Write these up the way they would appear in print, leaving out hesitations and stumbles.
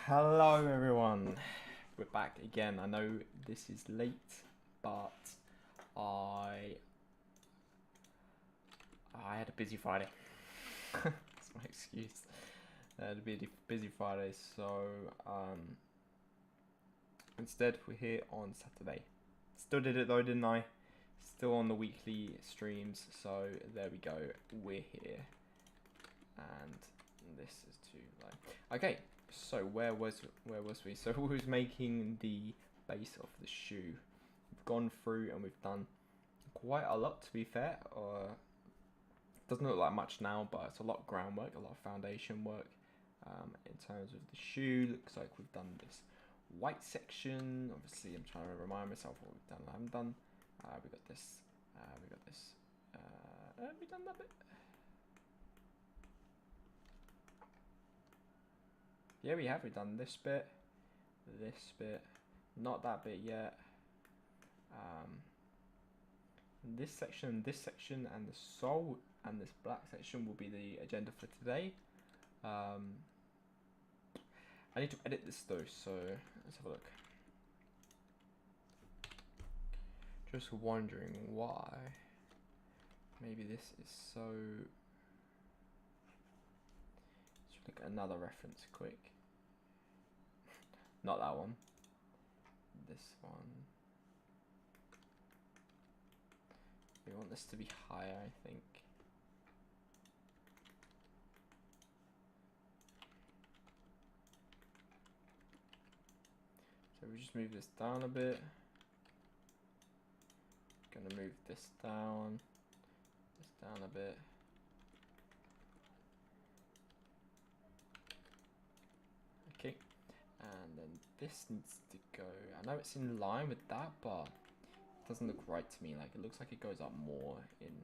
Hello everyone, we're back again. I know this is late, but I had a busy Friday. That's my excuse. I had a busy Friday, so instead we're here on Saturday. Still did it though, didn't I? Still on the weekly streams, so there we go. We're here, and this is too low. Okay. So where was we? So we was making the base of the shoe. We've gone through and we've done quite a lot, to be fair. Doesn't look like much now, but it's a lot of groundwork, a lot of foundation work. In terms of the shoe, looks like we've done this white section. Obviously, I'm trying to remind myself what we've done and haven't done. We got this. We got this. Have we done that bit? Yeah, we have. We've done this bit, not that bit yet. This section, and the sole and this black section will be the agenda for today. I need to edit this though, so let's have a look. Just wondering why. Maybe this is so. Let's look at another reference quick. Not that one. This one. We want this to be higher, I think. So we just move this down a bit. Gonna move this down a bit. Okay, and then this needs to go. I know it's in line with that, but it doesn't look right to me. Like it looks like it goes up more in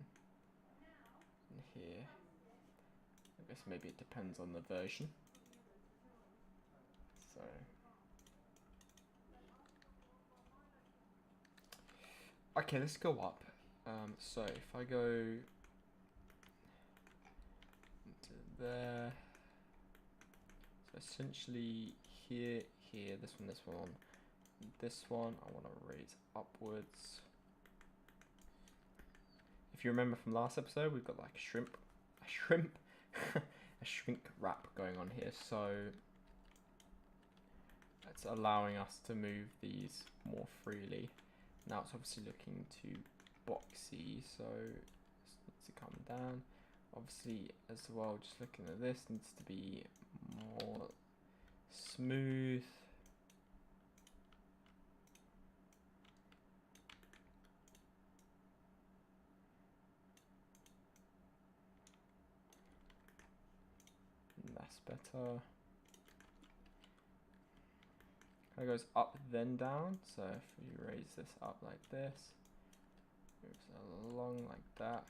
here. I guess maybe it depends on the version. So okay, let's go up. So if I go into there, so essentially here, this one, I want to raise upwards. If you remember from last episode, we've got like a shrink wrap going on here. So that's allowing us to move these more freely. Now it's obviously looking too boxy, so this needs to come down. Obviously, as well, just looking at this, needs to be more smooth. And that's better. Kind of goes up then down, so if you raise this up like this, moves along like that,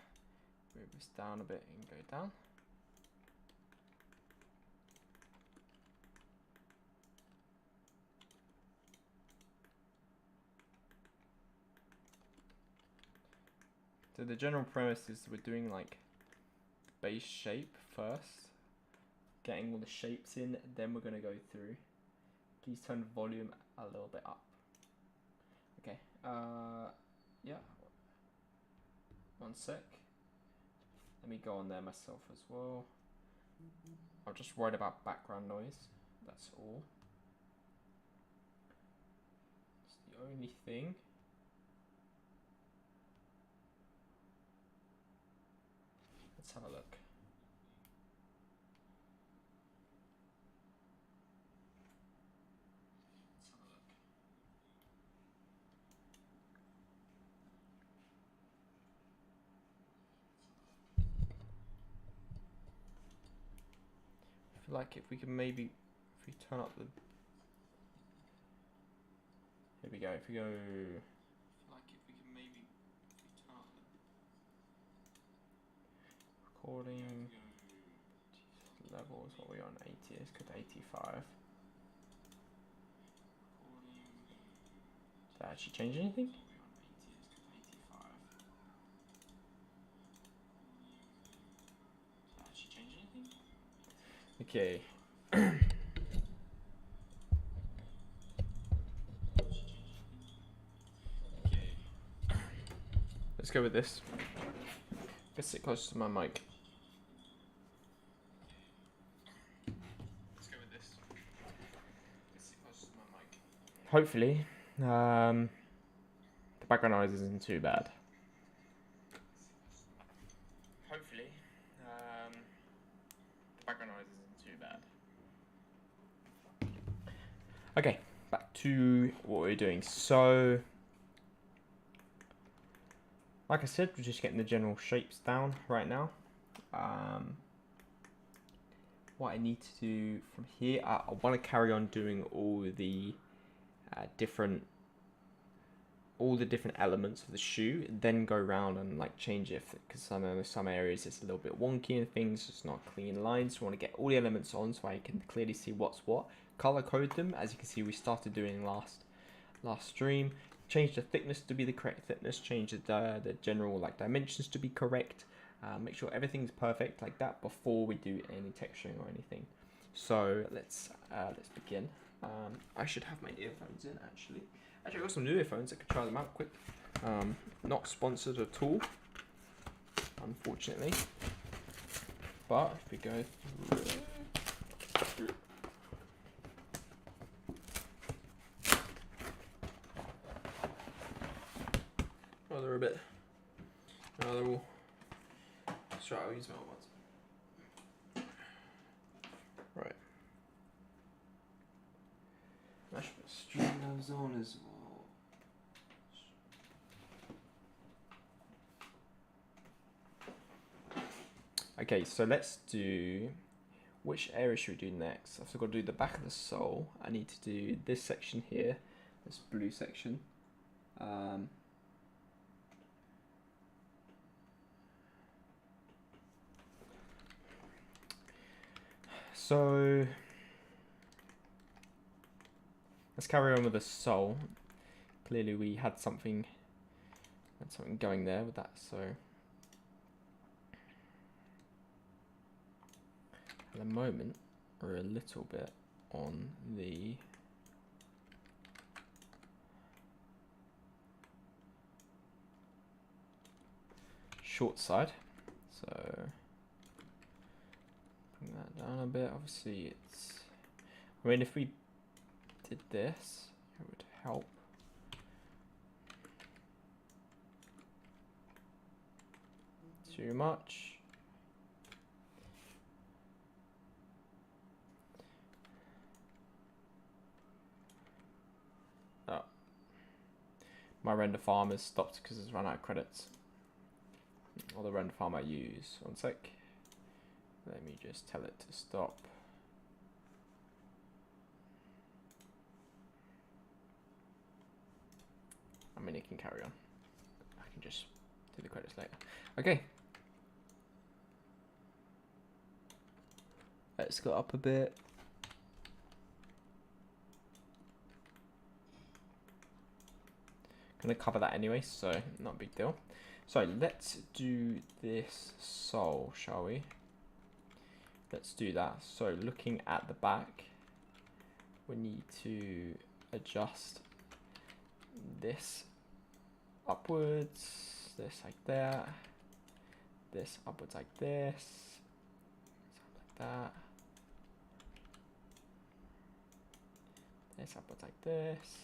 move this down a bit and go down. So the general premise is we're doing like base shape first, getting all the shapes in, then we're going to go through. Please turn the volume a little bit up. Okay, yeah, one sec. Let me go on there myself as well. I'm just worried about background noise, that's all. It's the only thing. Let's have a look. I feel like if we can maybe, if we turn up the, here we go, if we go, like if we can maybe, if we turn up the recording levels, what are we on, 80, let's go to 85. Did that actually change anything? Okay. Let's go with this. Let's sit close to my mic. Let's go with this. Let's sit close to my mic. Hopefully, the background noise isn't too bad. Hopefully, the background noise isn't too bad. Okay, back to what we're doing. So, like I said, we're just getting the general shapes down right now. What I need to do from here, I want to carry on doing all the different elements of the shoe, then go around and like change it, because I know some areas it's a little bit wonky and things, it's not clean lines. So I want to get all the elements on so I can clearly see what's what, color code them. As you can see, we started doing last stream. Change the thickness to be the correct thickness, change the general like dimensions to be correct, make sure everything's perfect like that before we do any texturing or anything. So let's begin. I should have my earphones in actually. Actually, I got some new earphones. I could try them out quick. Not sponsored at all, unfortunately. But if we go through, oh, they're a bit. Oh, they're all. Let's try. I'll use my ones. Right. I should put streamlabs on as well. Okay, so let's do, which area should we do next? I've got to do the back of the sole. I need to do this section here, this blue section. So let's carry on with the sole. Clearly we had something going there with that, so at the moment we're a little bit on the short side, so bring that down a bit. Obviously it's, I mean, if we did this, it would help. Too much. Oh. My render farm has stopped because it's run out of credits. Or the render farm I use. One sec. Let me just tell it to stop. I mean, it can carry on. I can just do the credits later. Okay. Let's go up a bit. Gonna cover that anyway, so not a big deal. So let's do this sole, shall we? Let's do that. So looking at the back, we need to adjust this upwards, this like that, this upwards like this, like that, this upwards like this.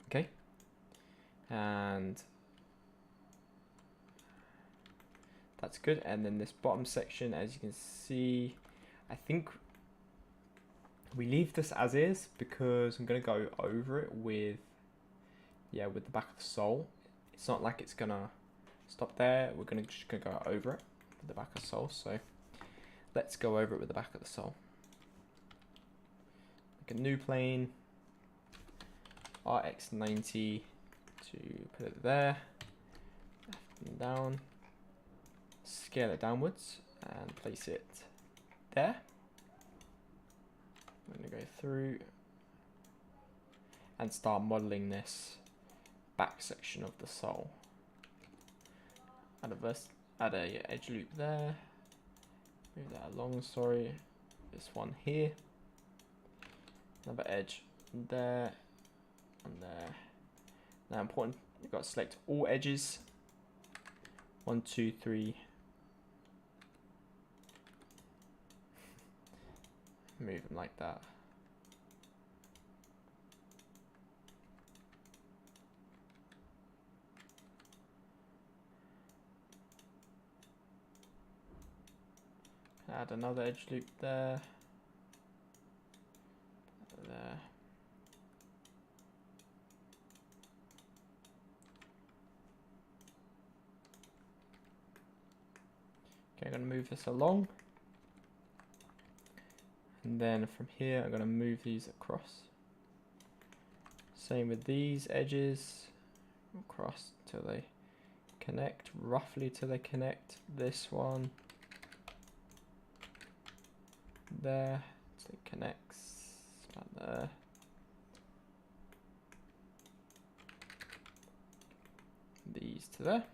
Okay, and that's good. And then this bottom section, as you can see, I think we leave this as is because I'm gonna go over it with the back of the sole. It's not like it's gonna stop there. We're just gonna go over it with the back of the sole. So let's go over it with the back of the sole. Make a new plane, RX90 to put it there, left and down, scale it downwards and place it there. I'm going to go through and start modeling this back section of the sole. Add a edge loop there, move that along, sorry, this one here, another edge there, and there, Now important, you've got to select all edges. 1, 2, 3. Move them like that. Add another edge loop there. There. Okay, I'm going to move this along. And then from here, I'm going to move these across. Same with these edges. Across till they connect, roughly till they connect. This one. There. So it connects. Like there. These to there.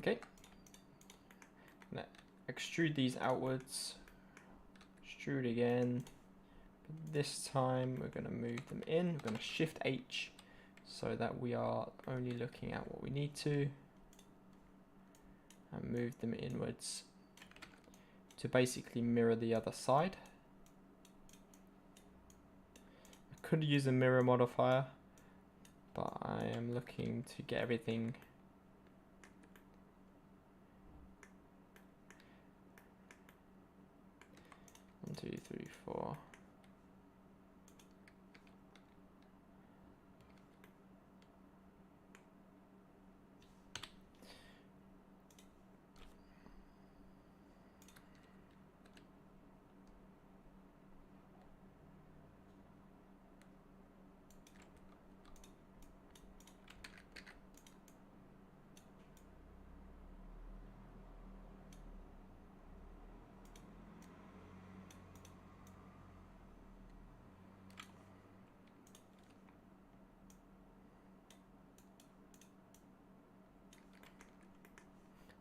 Okay. Now extrude these outwards. Extrude again. But this time we're going to move them in. We're going to shift H so that we are only looking at what we need to. And move them inwards to basically mirror the other side. I could use a mirror modifier, but I am looking to get everything One, two, three, four.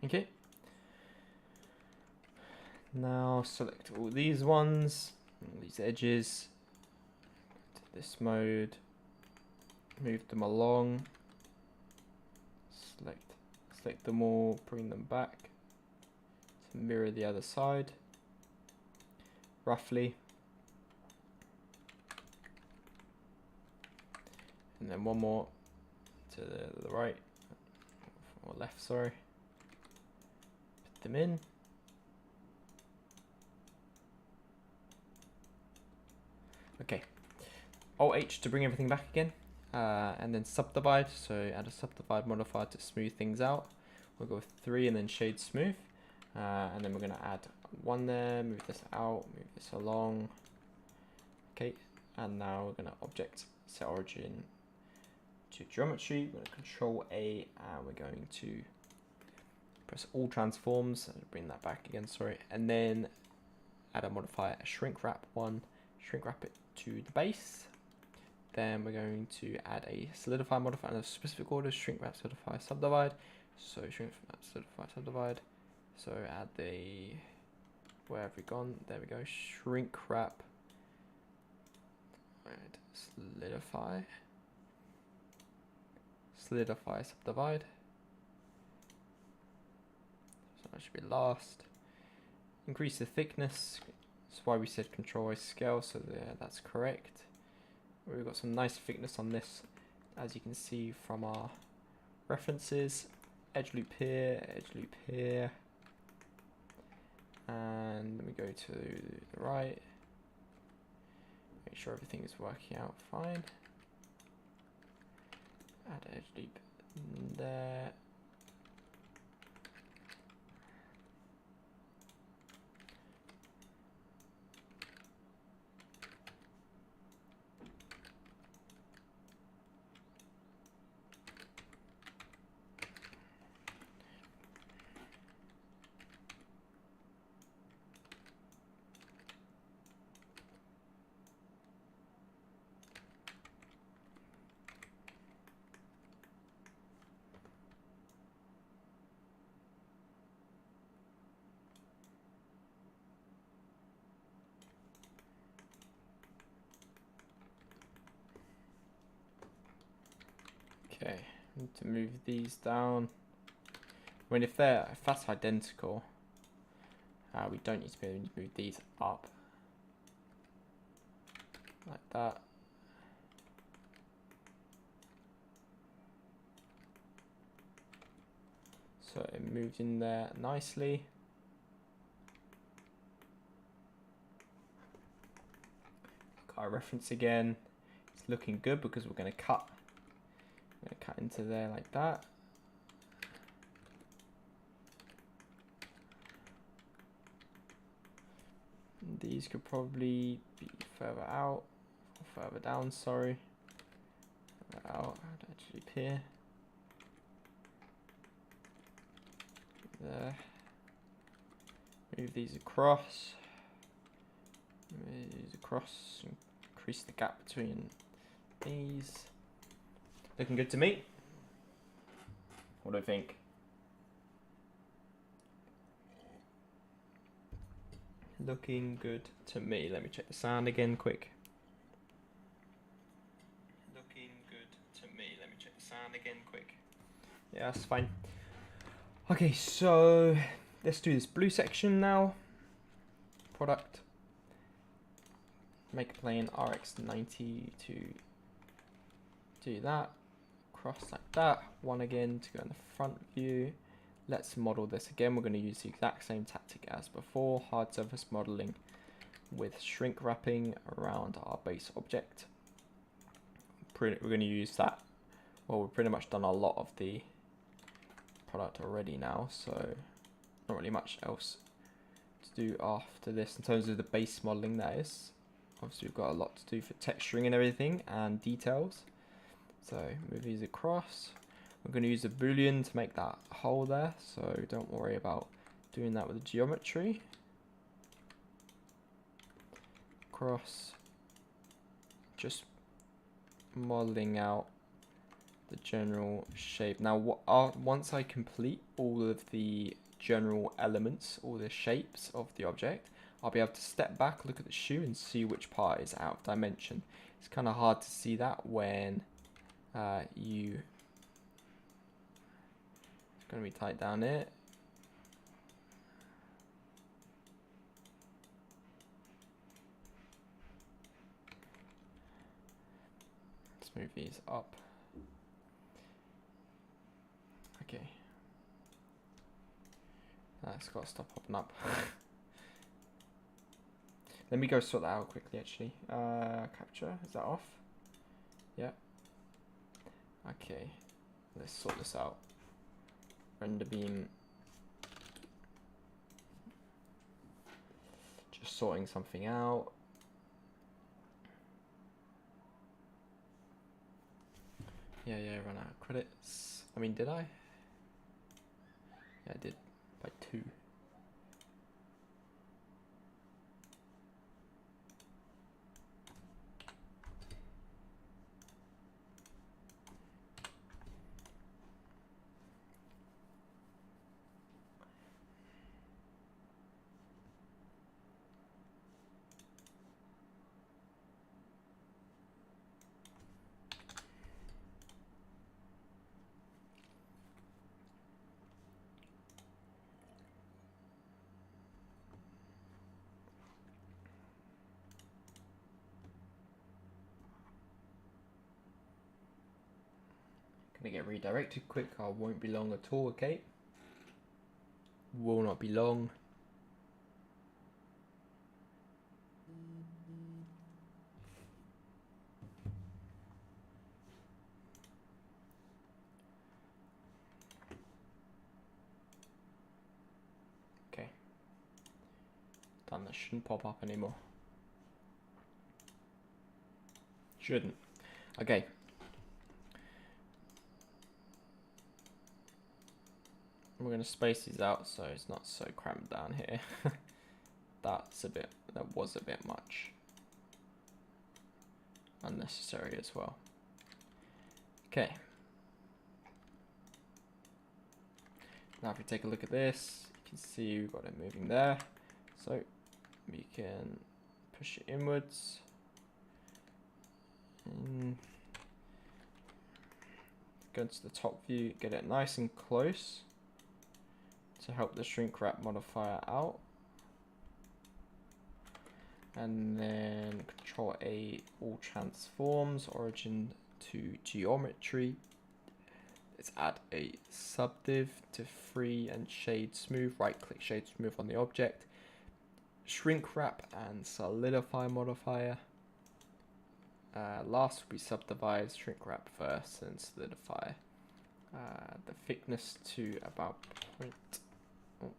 Okay. Now select all these ones, all these edges, to this mode, move them along, select them all, bring them back to mirror the other side, roughly. And then one more to the right, or left, sorry. Put them in. Okay, Alt-H to bring everything back again, and then subdivide, so add a subdivide modifier to smooth things out. We'll go with 3 and then shade smooth, and then we're going to add 1 there, move this out, move this along. Okay, and now we're going to object set origin to geometry. We're going to Control A, and we're going to press all transforms, and bring that back again, sorry, and then add a modifier, a shrink wrap 1, shrink wrap it to the base. Then we're going to add a solidify modifier in a specific order, shrink wrap, solidify, subdivide. So shrink wrap, solidify, subdivide. So add the, where have we gone? There we go, shrink wrap, solidify, solidify, subdivide. So that should be last. Increase the thickness. That's why we said Control A scale, so there, that's correct. We've got some nice thickness on this, as you can see from our references. Edge loop here, and then we go to the right. Make sure everything is working out fine. Add edge loop there. Okay, need to move these down. I mean, if that's identical, we don't need to move these up like that. So it moved in there nicely. Got our reference again. It's looking good because we're going to cut. We're going to cut into there like that. And these could probably be further out, or further down, sorry. Further out, I'd actually appear. There. Move these across. Move these across. Increase the gap between these. Looking good to me. What do I think? Looking good to me. Let me check the sound again quick. Looking good to me. Let me check the sound again quick. Yeah, that's fine. Okay, so let's do this blue section now. Product. Make a plane RX90 to do that. Cross like that. One again to go in the front view. Let's model this again. We're going to use the exact same tactic as before. Hard surface modeling with shrink wrapping around our base object. We're going to use that. Well, we've pretty much done a lot of the product already now, so not really much else to do after this in terms of the base modeling. That is, obviously we've got a lot to do for texturing and everything and details. So move these across. We're going to use a boolean to make that hole there, so don't worry about doing that with the geometry. Cross, just modeling out the general shape. Now, once I complete all of the general elements, all the shapes of the object, I'll be able to step back, look at the shoe, and see which part is out of dimension. It's kind of hard to see that when it's going to be tight down here. Let's move these up. Okay. That's got to stop popping up. Let me go sort that out quickly, actually. Capture, is that off? Yeah. Okay. Let's sort this out. Render beam. Just sorting something out. Yeah, run out of credits. I mean, did I? Yeah, I did. By 2. Gonna get redirected quick. I won't be long at all, okay? Will not be long. Okay. Done. That shouldn't pop up anymore. Shouldn't. Okay. We're going to space these out so it's not so cramped down here. That was a bit much. Unnecessary as well. Okay. Now if we take a look at this, you can see we've got it moving there. So we can push it inwards. go into the top view, get it nice and close to help the shrink wrap modifier out. And then Control A, all transforms, origin to geometry. Let's add a subdiv to free and shade smooth. Right click shade smooth on the object. Shrink wrap and solidify modifier. Last will be subdivide, shrink wrap first, and solidify. The thickness to about Control A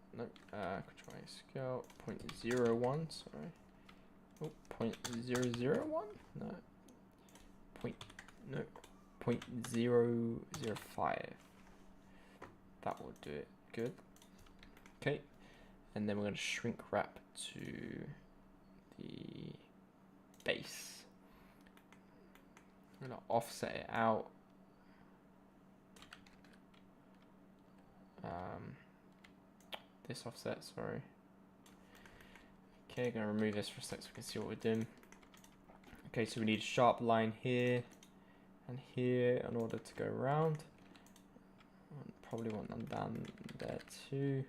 scale 0.01. Sorry. 0.001? No. 0.005. That will do it. Good. Okay. And then we're going to shrink wrap to the base. I'm going to offset it out. This offset, sorry. Okay, going to remove this for a sec so we can see what we're doing. Okay, so we need a sharp line here and here in order to go around. Probably want them down there too.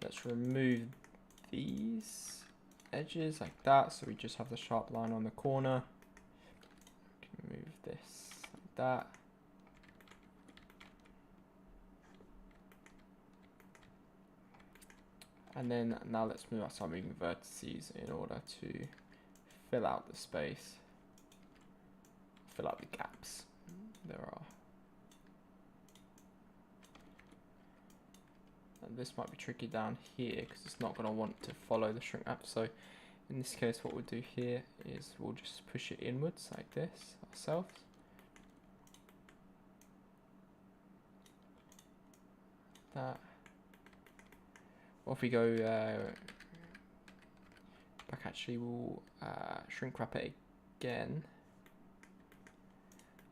Let's remove these edges like that, so we just have the sharp line on the corner. We can move this like that. And then now let's start moving vertices in order to fill out the space, fill out the gaps there are. And this might be tricky down here because it's not going to want to follow the shrink wrap. So in this case, what we'll do here is we'll just push it inwards like this ourselves. That. Or if we go back, actually, we'll shrink wrap it again.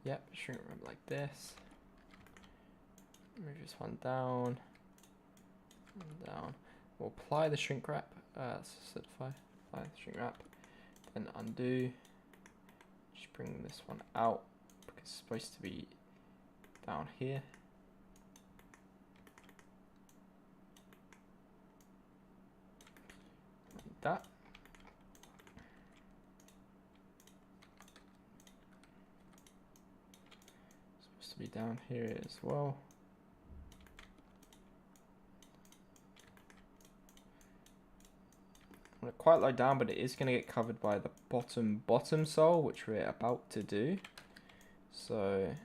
Yep, shrink wrap like this. Move this one down. And down. We'll apply the shrink wrap. Solidify. Apply the shrink wrap. Then undo. Just bring this one out because it's supposed to be down here. That. It's supposed to be down here as well. Quite low down, but it is going to get covered by the bottom sole, which we're about to do. So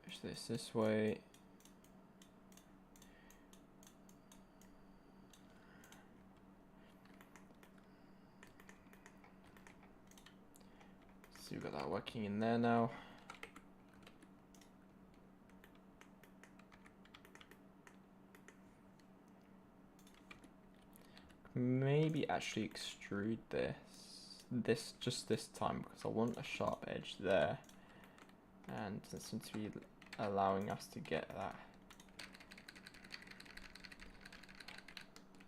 push this way. So we've got that working in there now. Maybe actually extrude this just this time because I want a sharp edge there, and it seems to be allowing us to get that.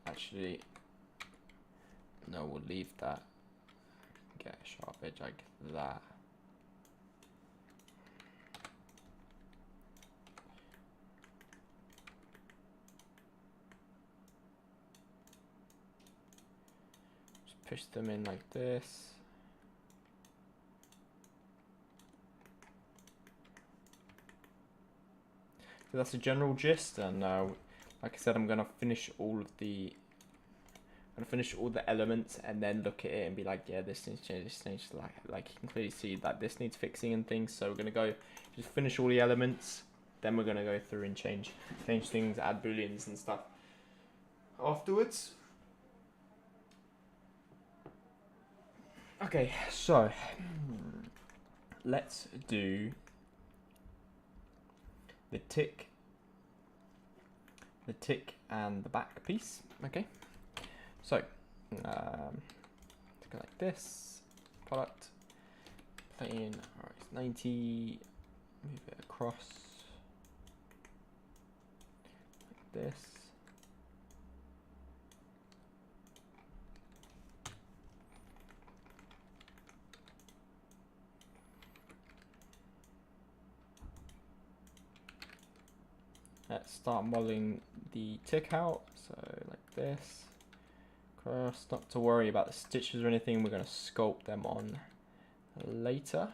Actually, no, we'll leave that. Get a sharp edge like that. Push them in like this. So that's the general gist, and like I said, I'm gonna finish all the elements and then look at it and be like, yeah, this needs to change, this needs to like you can clearly see that this needs fixing and things. So we're gonna go just finish all the elements, then we're gonna go through and change things, add booleans and stuff afterwards. Okay, so let's do the tick and the back piece. Okay, so go like this, product, plane, alright, it's 90, move it across like this. Let's start modeling the tick out. So like this. Cross. Not to worry about the stitches or anything. We're going to sculpt them on later.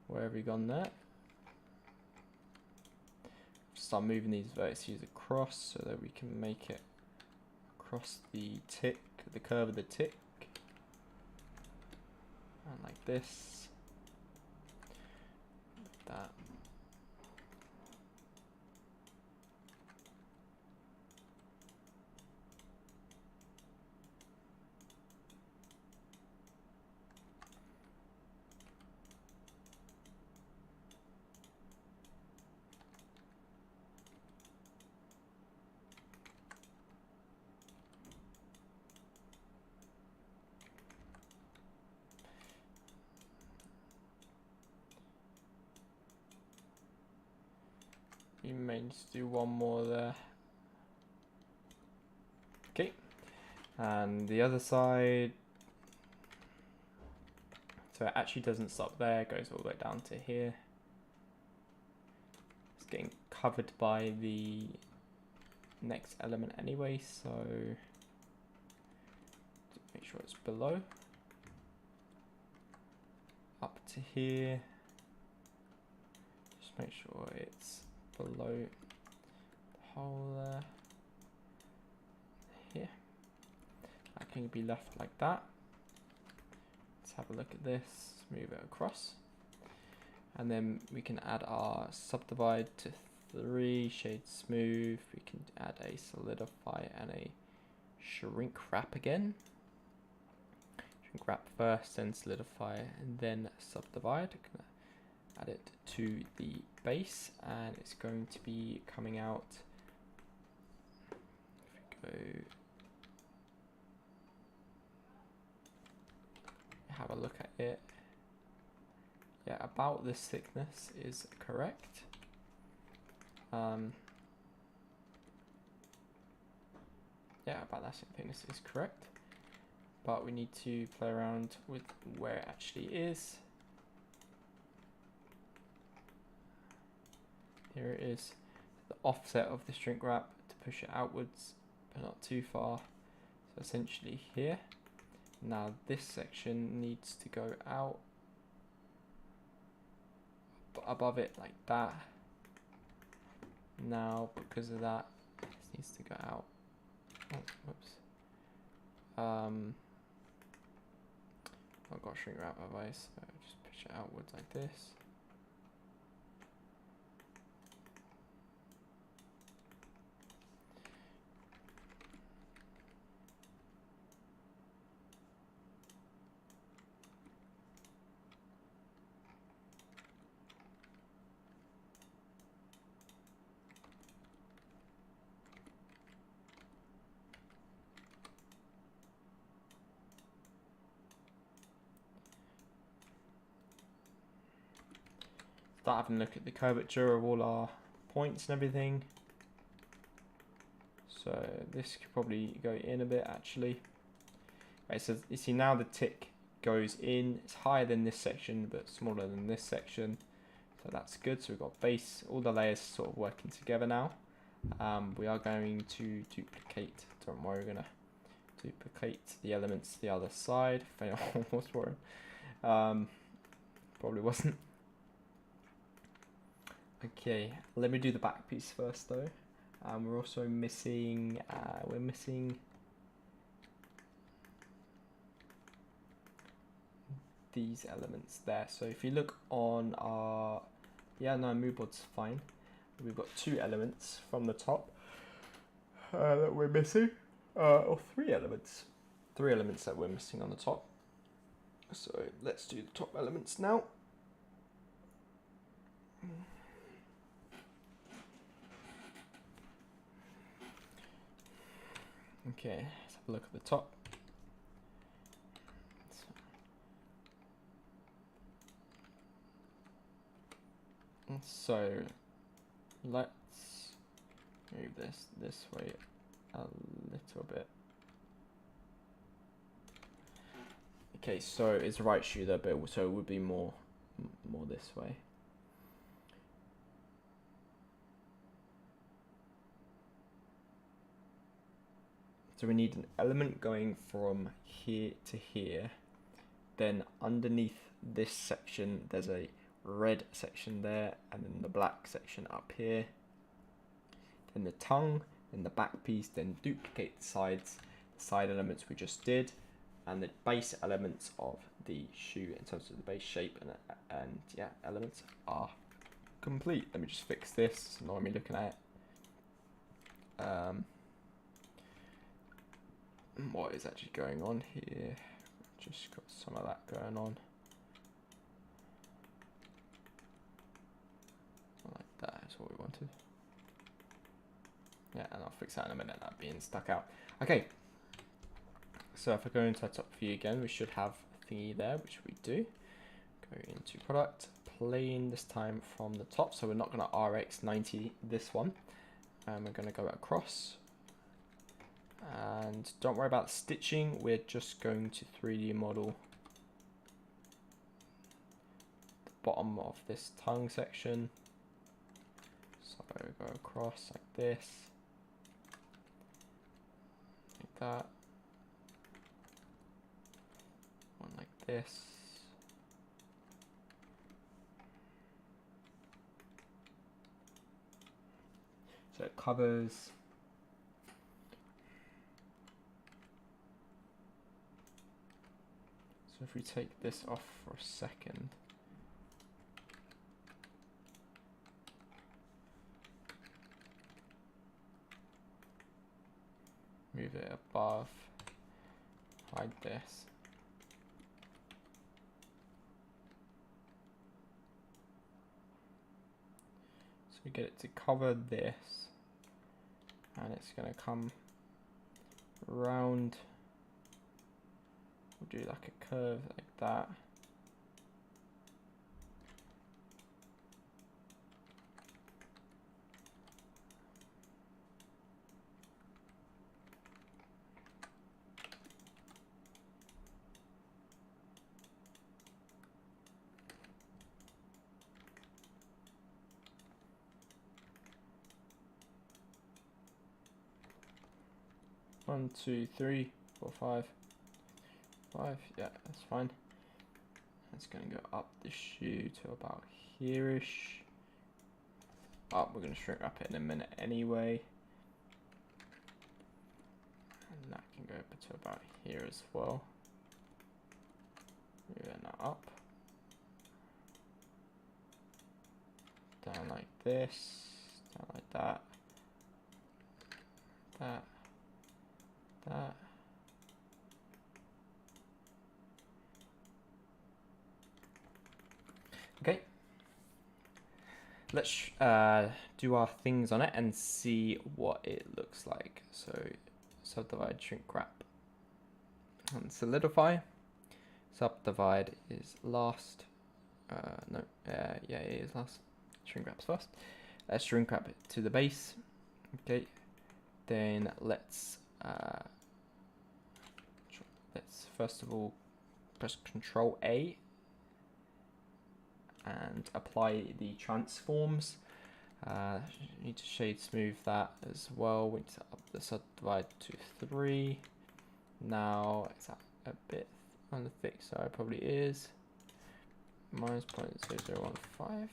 Where have we gone there? Start moving these vertices across so that we can make it across the tick, the curve of the tick. And like this. Like that. You may just do one more there. Okay, and the other side. So it actually doesn't stop there, it goes all the way down to here. It's getting covered by the next element anyway, so make sure it's below. Up to here. Just make sure it's below the hole there. Here. That can be left like that. Let's have a look at this, move it across. And then we can add our subdivide to 3, shade smooth. We can add a solidify and a shrink wrap again. Shrink wrap first, then solidify, and then subdivide. Add it to the base, and it's going to be coming out. If we go, have a look at it. Yeah, about this thickness is correct. Yeah, about that thickness is correct. But we need to play around with where it actually is. Here it is, the offset of the shrink wrap to push it outwards, but not too far. So essentially here. Now this section needs to go out above it like that. Now because of that, this needs to go out. Oh, whoops. I've got shrink wrap otherwise, so just push it outwards like this. Start having a look at the curvature of all our points and everything. So this could probably go in a bit actually. Right, so you see now the tick goes in. It's higher than this section but smaller than this section. So that's good. So we've got base, all the layers sort of working together now. We are going to duplicate, don't worry, we're going to duplicate the elements to the other side. I almost for him. Probably wasn't. Okay, let me do the back piece first though. We're also missing, we're missing these elements there. So if you look on our, yeah, no, mood board's fine. We've got 2 elements from the top that we're missing, or 3 elements. 3 elements that we're missing on the top. So let's do the top elements now. Okay, let's have a look at the top. So let's move this way a little bit. Okay, so it's right shoulder, but so it would be more this way. So we need an element going from here to here. Then underneath this section, there's a red section there, and then the black section up here. Then the tongue, then the back piece, then duplicate the sides, the side elements we just did, and the base elements of the shoe in terms of the base shape and yeah, elements are complete. Let me just fix this, not me looking at it. What is actually going on here? Just got some of that going on. Like that is what we wanted. Yeah, and I'll fix that in a minute, that being stuck out. Okay, so if I go into our top view again, we should have a thingy there, which we do. Go into product, plane this time from the top, so we're not going to RX90 this one. And we're going to go across. And don't worry about stitching, we're just going to 3D model the bottom of this tongue section. So go across like this, like that, one like this. So it covers So if we take this off for a second, move it above, hide this. So we get it to cover this, and it's going to come round. We'll do like a curve like that. One, two, three, four, five. Yeah, that's fine. It's going to go up the shoe to about here-ish. Oh, we're going to shrink wrap it in a minute anyway. And that can go up to about here as well. Moving that up. Down like this. Down like that. That. That. Okay, let's do our things on it and see what it looks like. So subdivide, shrink wrap, and solidify. Subdivide is last. Yeah, it is last. Shrink wrap's first. Let's shrink wrap it to the base. Okay, then let's first of all press Control A. And apply the transforms. Need to shade smooth that as well. We need to up the subdivide to 3. Now it's a bit on the thick side, probably is. Minus 0.0015.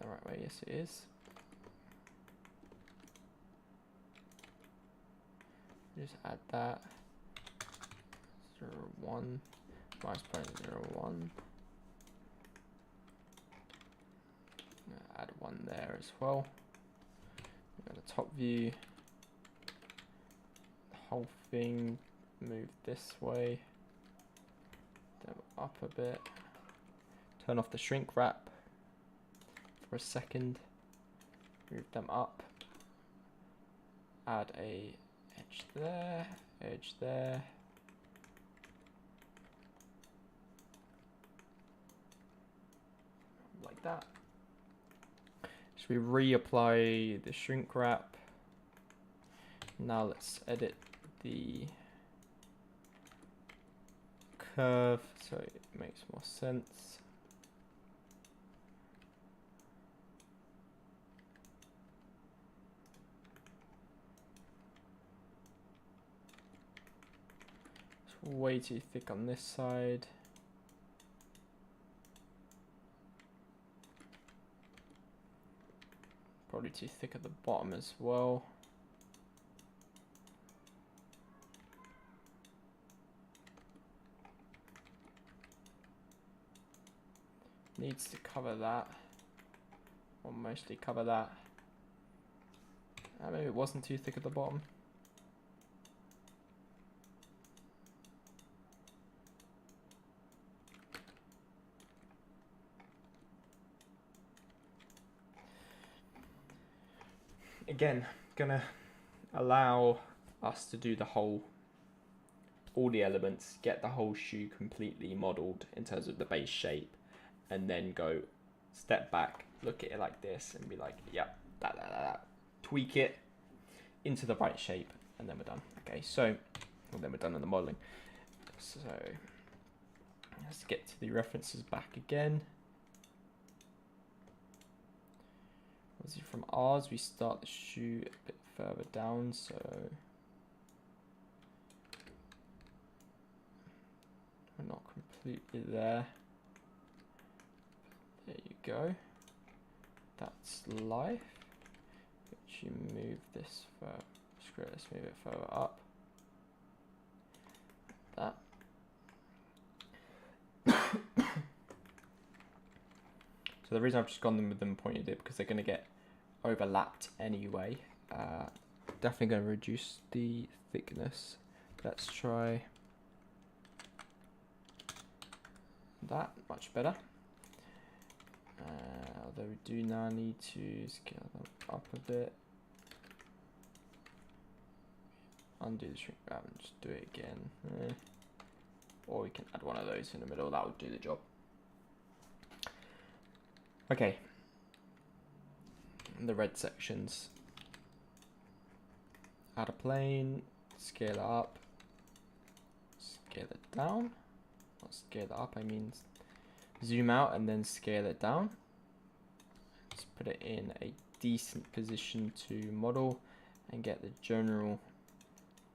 The right way, yes it is. Just add that. 0.1. Minus 0.01. Add 1 there as well. We've got the top view. The whole thing move this way. Then up a bit. Turn off the shrink wrap for a second. Move them up. Add a edge there. Like that. Should we reapply the shrink wrap? Now let's edit the curve so it makes more sense. way too thick on this side. Probably too thick at the bottom as well. Needs to cover that, or mostly cover that. Maybe it wasn't too thick at the bottom. Again, gonna allow us to do all the elements, get the whole shoe completely modeled in terms of the base shape, and then go step back, look at it like this, and be like, yep, that. Tweak it into the right shape, and then we're done. Okay, so then we're done on the modeling. So let's get to the references back again. Obviously from ours, we start the shoe a bit further down, so we're not completely there. There you go. That's life. You move this further. Screw it, let's move it further up. That. So the reason I've just gone with them pointed it because they're going to get overlapped anyway. Definitely going to reduce the thickness. Let's try that, much better. Although we do now need to scale them up a bit. Undo the shrink wrap and just do it again. Or we can add one of those in the middle, that would do the job. Okay. The red sections. Add a plane, scale it up, scale it down. Not scale it up, I mean zoom out and then scale it down. Just put it in a decent position to model and get the general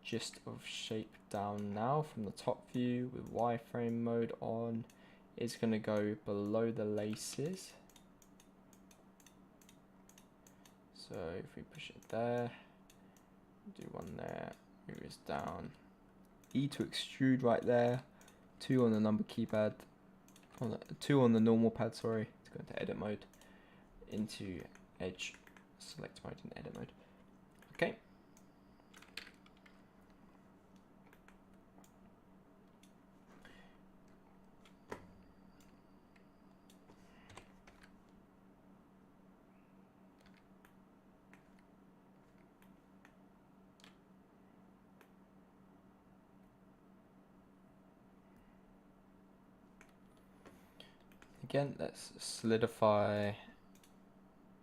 gist of shape down now from the top view with wireframe mode on. Is going to go below the laces. So if we push it there, do one there, move this down. E to extrude right there, 2 on the number keypad, 2 on the normal pad, sorry, to go into edit mode, into edge select mode and edit mode. Okay. Again, let's solidify,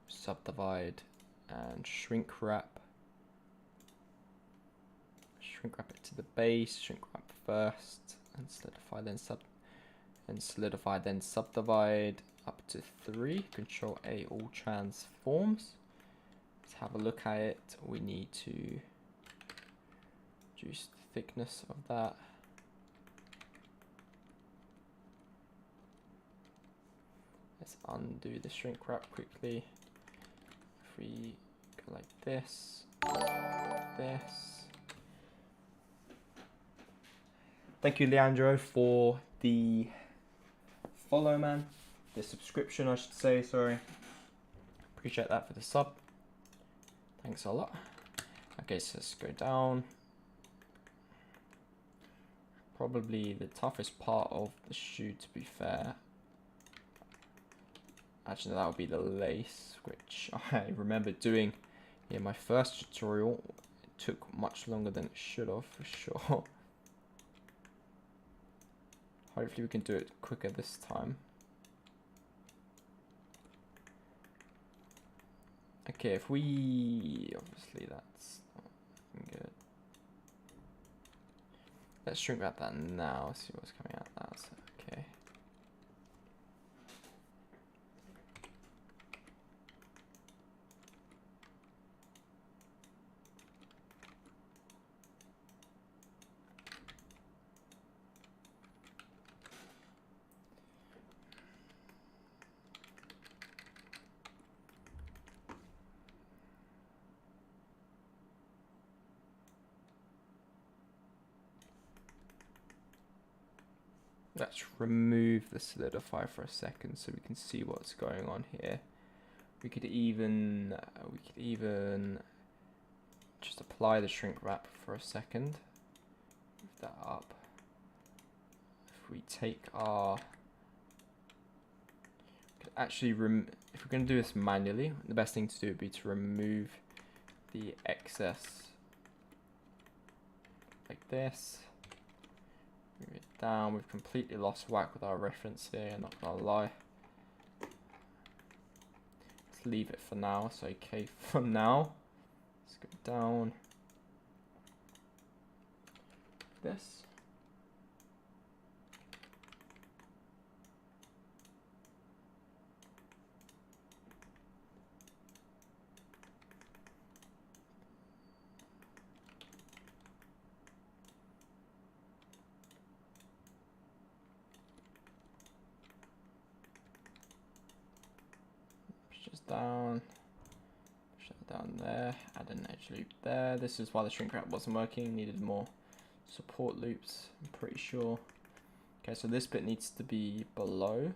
subdivide, and shrink wrap. Shrink wrap it to the base, shrink wrap first, and solidify, then subdivide up to 3. Control A, all transforms. Let's have a look at it. We need to reduce the thickness of that. Let's undo the shrink wrap quickly. If we go like this, Thank you, Leandro, for the follow, man. The subscription, I should say, sorry. Appreciate that for the sub. Thanks a lot. Okay, so let's go down. Probably the toughest part of the shoe, to be fair. Actually, that would be the lace, which I remember doing in my first tutorial. It took much longer than it should have, for sure. Hopefully we can do it quicker this time. Okay, if we... obviously that's not good. Let's shrink wrap that now, see what's coming out now. So, okay. Let's remove the solidify for a second so we can see what's going on here. We could even just apply the shrink wrap for a second. Move that up. If we take our, actually, if we're going to do this manually, the best thing to do would be to remove the excess like this. Move it down. We've completely lost whack with our reference here, not gonna lie. Let's leave it for now. So okay for now. Let's go down. This. Down, push that down there, add an edge loop there. This is why the shrink wrap wasn't working, needed more support loops, I'm pretty sure. Okay, so this bit needs to be below,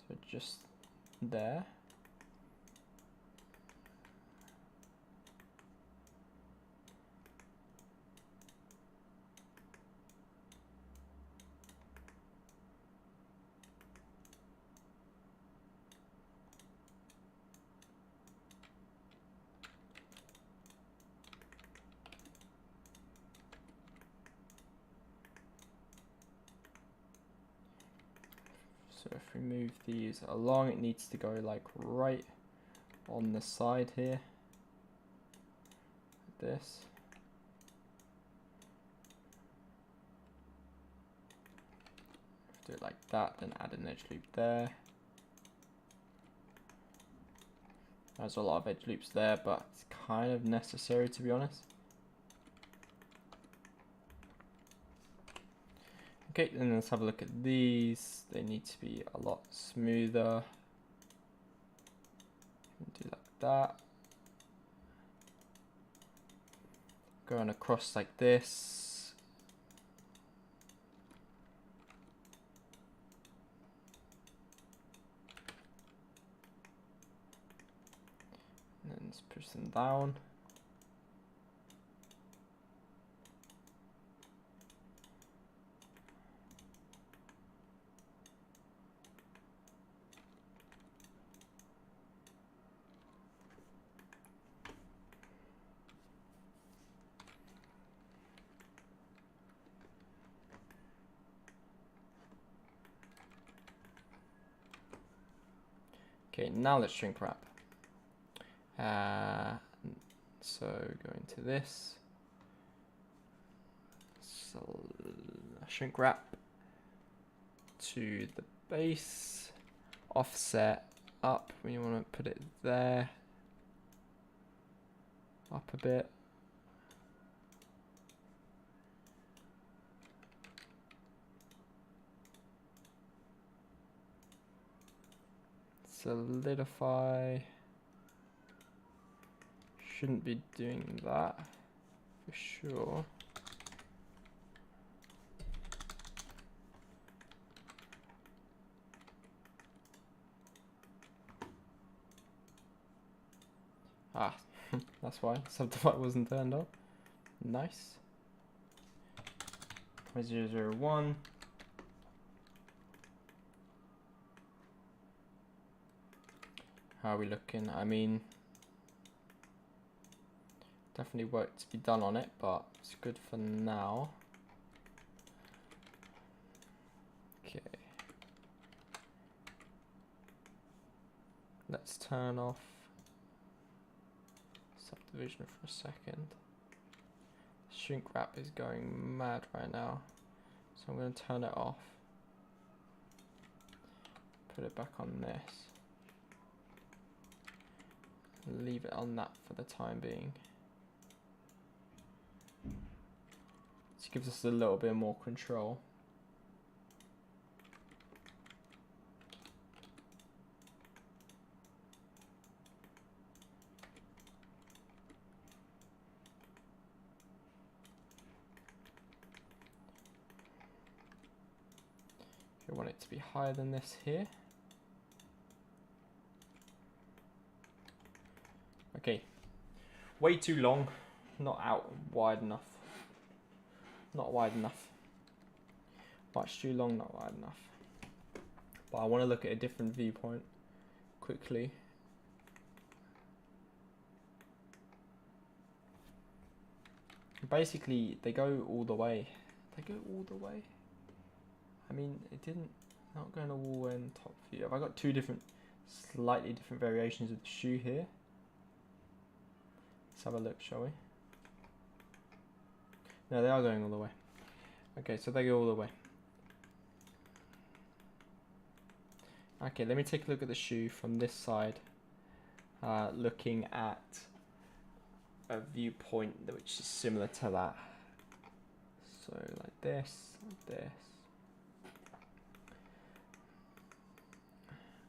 so just there. So if we move these along, it needs to go like right on the side here, like this. Do it like that, then add an edge loop there. There's a lot of edge loops there, but it's kind of necessary, to be honest. Okay, then let's have a look at these. They need to be a lot smoother. Do like that. Going across like this. And then let's push them down. Okay, now let's shrink wrap. So go into this. So shrink wrap to the base, offset up when you want to put it there, up a bit. Solidify. Shouldn't be doing that for sure. Ah, that's why subdivide wasn't turned on. Nice. 001. How are we looking? I mean, definitely work to be done on it, but it's good for now. Okay. Let's turn off subdivision for a second. Shrink wrap is going mad right now, so I'm going to turn it off. Put it back on this. Leave it on that for the time being. This gives us a little bit more control. We want it to be higher than this here. Okay, way too long, not out wide enough. Not wide enough. Much too long, not wide enough. But I want to look at a different viewpoint quickly. Basically, they go all the way. They go all the way. I mean, it didn't. Not going all the way in top view. Have I got two different, slightly different variations of the shoe here? Let's have a look, shall we? No, they are going all the way. Okay, so they go all the way. Okay, let me take a look at the shoe from this side, looking at a viewpoint which is similar to that. So like this, like this.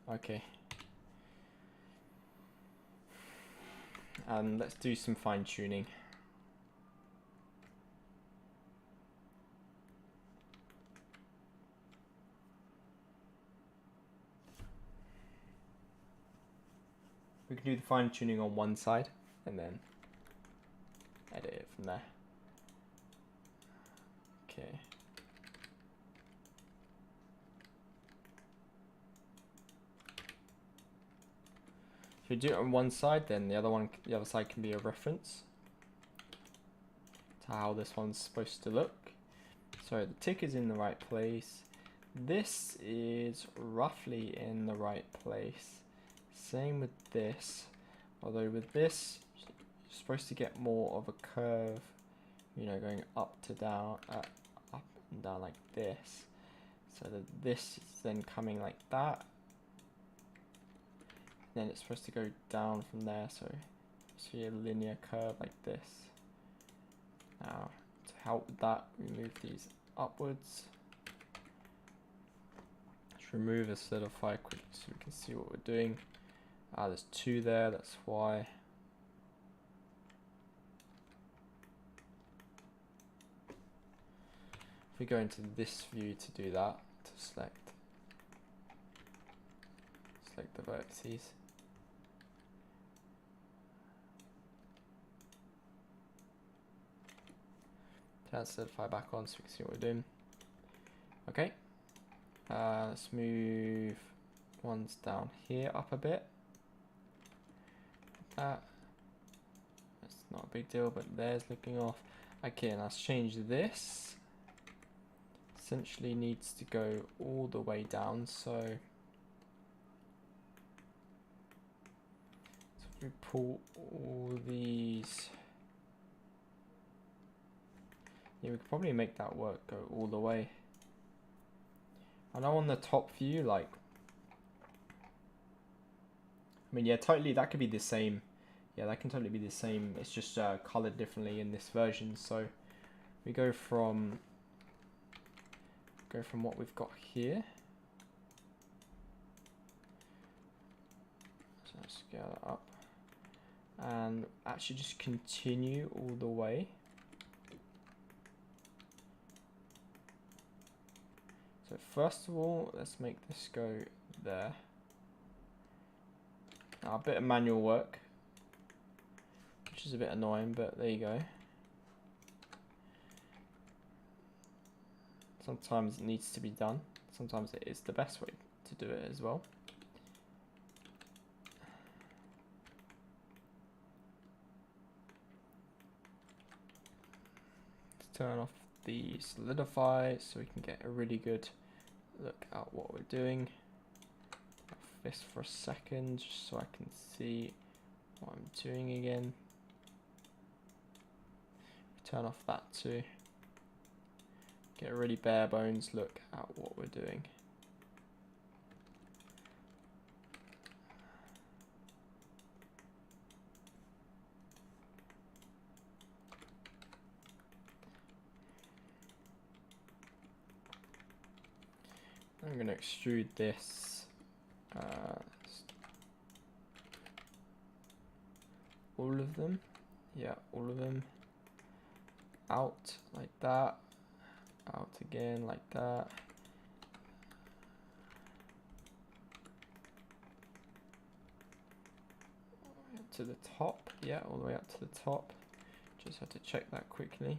Okay. And let's do some fine tuning. We can do the fine tuning on one side and then edit it from there. Okay. If you do it on one side, then the other side can be a reference to how this one's supposed to look. So the tick is in the right place. This is roughly in the right place. Same with this, although with this, you're supposed to get more of a curve, you know, going up to down, up and down like this. So that this is then coming like that. Then it's supposed to go down from there, so you see a linear curve like this. Now, to help with that, we move these upwards. Let's remove a solidify quick so we can see what we're doing. There's two there, that's why. If we go into this view to do that, to select the vertices. Turn solidify back on so we can see what we're doing. Okay. Let's move ones down here up a bit. That's not a big deal, but there's looking off. Okay, and let's change this. Essentially needs to go all the way down, so if we pull all these, yeah, we could probably make that work, go all the way. I know on the top view, like, I mean, yeah, totally, that could be the same. Yeah, that can totally be the same. It's just colored differently in this version. So we go from what we've got here. So scale that up and actually just continue all the way. So first of all, let's make this go there. Now, a bit of manual work, which is a bit annoying, but there you go. Sometimes it needs to be done. Sometimes it is the best way to do it as well. Let's turn off the solidify so we can get a really good look at what we're doing. Off this for a second just so I can see what I'm doing again. Turn off that too. Get a really bare bones look at what we're doing. I'm going to extrude this all of them. Yeah, all of them out like that. Out again like that. to the top. Yeah, all the way up to the top. Just had to check that quickly.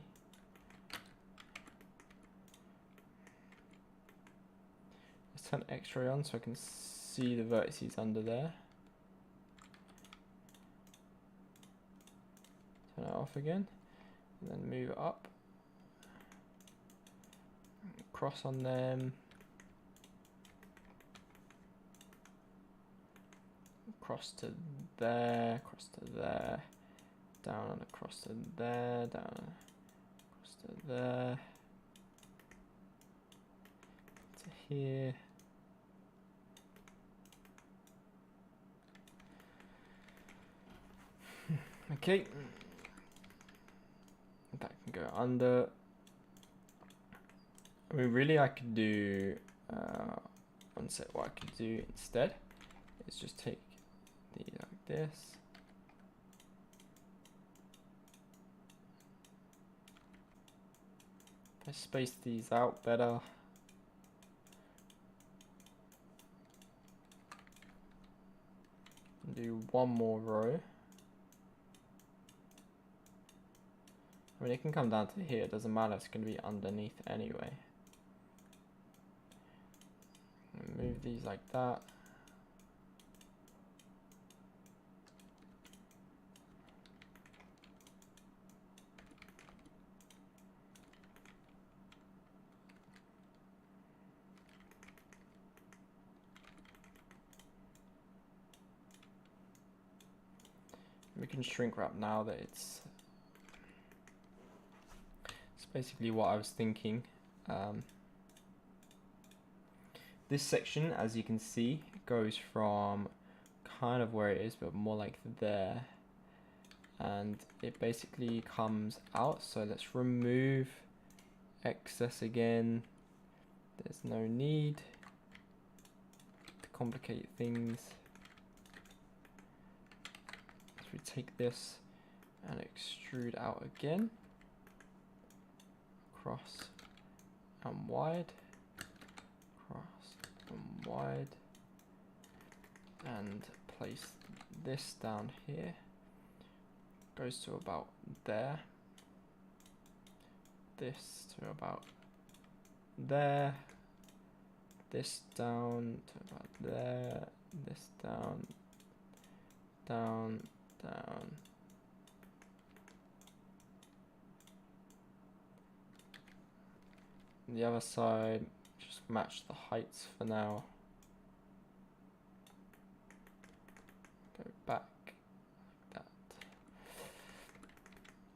Let's turn X-ray on so I can see the vertices under there. Turn it off again, and then move it up. Cross on them. Cross to there, cross to there, down and across to there, down and across to there, to here. Okay, that can go under. I mean, really, I could do one set. What I could do instead is just take these like this. If I space these out better. And do one more row. I mean, it can come down to here, it doesn't matter, it's going to be underneath anyway. Move these like that. We can shrink wrap now that it's basically what I was thinking. This section, as you can see, goes from kind of where it is, but more like there, and it basically comes out. So let's remove excess again. There's no need to complicate things. So we take this and extrude out again, cross and wide, cross and wide, and place this down here. Goes to about there, this to about there, this down to about there, this down, down, down. The other side, just match the heights for now. Go back like that.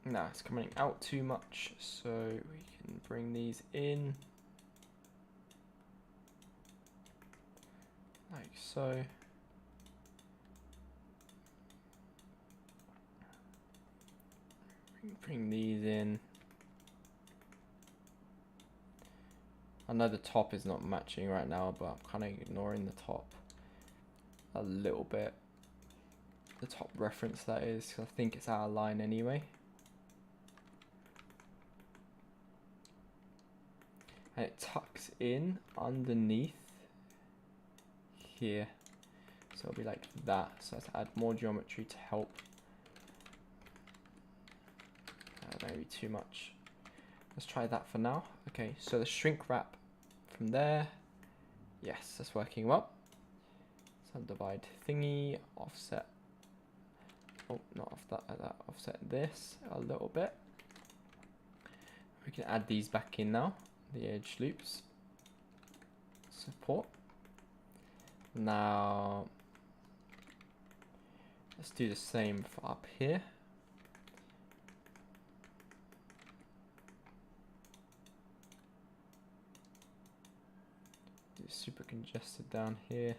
Now it's coming out too much, so we can bring these in like so. Bring these in. I know the top is not matching right now, but I'm kind of ignoring the top a little bit. The top reference, that is, 'cause I think it's out of line anyway. And it tucks in underneath here. So it'll be like that. So let's add more geometry to help. Maybe too much. Let's try that for now. Okay, so the shrink wrap from there. Yes, that's working well. Subdivide thingy, offset. Oh, not off that, offset this a little bit. We can add these back in now. The edge loops. Support. Now, let's do the same for up here. Super congested down here.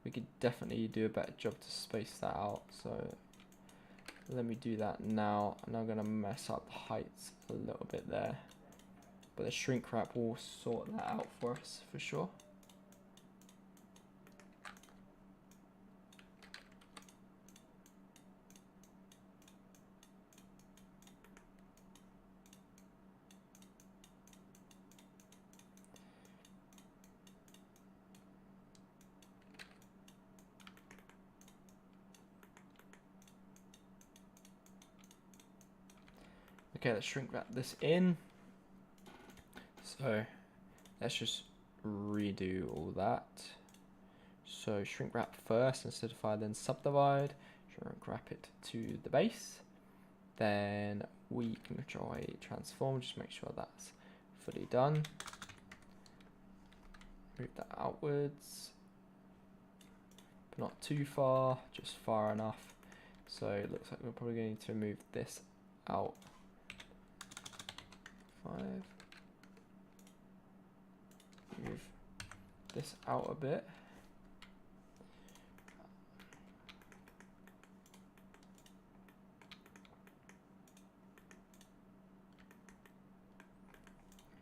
We could definitely do a better job to space that out, so let me do that now. And I'm gonna mess up the heights a little bit there, but the shrink wrap will sort that out for us for sure. Okay, let's shrink wrap this in. So let's just redo all that. So shrink wrap first and solidify, then subdivide. Shrink wrap it to the base. Then we can try transform, just make sure that's fully done. Move that outwards, but not too far, just far enough. So it looks like we're probably going to move this out 5. Move this out a bit.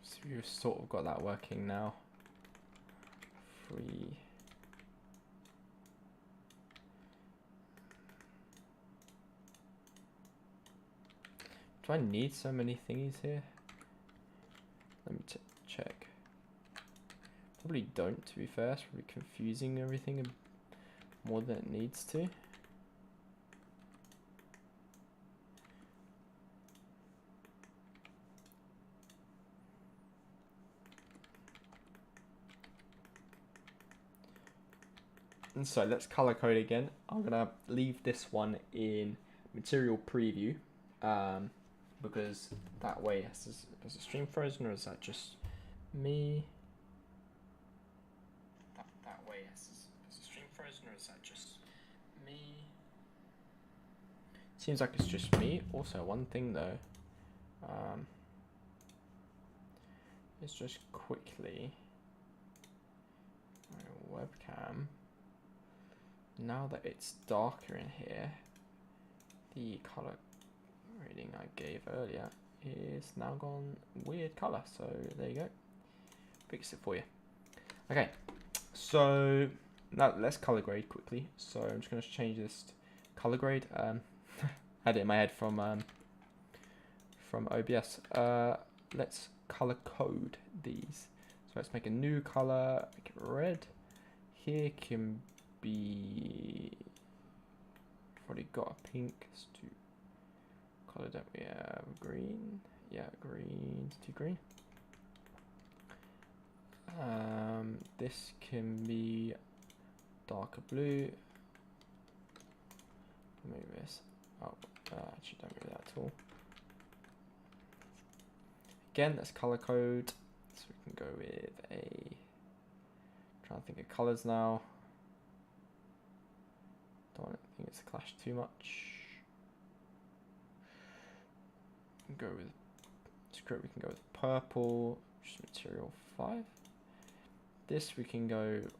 So we've sort of got that working now. 3. Do I need so many thingies here? Let me check. Probably don't, to be fair. It's probably confusing everything more than it needs to. And so let's color code again. I'm gonna leave this one in material preview, because that way, is the stream frozen or is that just me? That way, is the stream frozen or is that just me? Seems like it's just me. Also, one thing though, is just quickly my webcam. Now that it's darker in here, the color reading I gave earlier is now gone weird color. So there you go. Fix it for you. Okay, so now let's color grade quickly. So I'm just going to change this to color grade. I had it in my head from OBS. Let's color code these. So let's make a new color. Make it red. Here can be, already got a pink. Let's do color that we have green. Yeah, green to green. This can be darker blue. Move this. Oh, actually don't move that at all. Again, let's color code. So we can go with a. Trying to think of colors now. Don't think it's clashed too much. Go with script. We can go with purple, which is material 5. This we can go with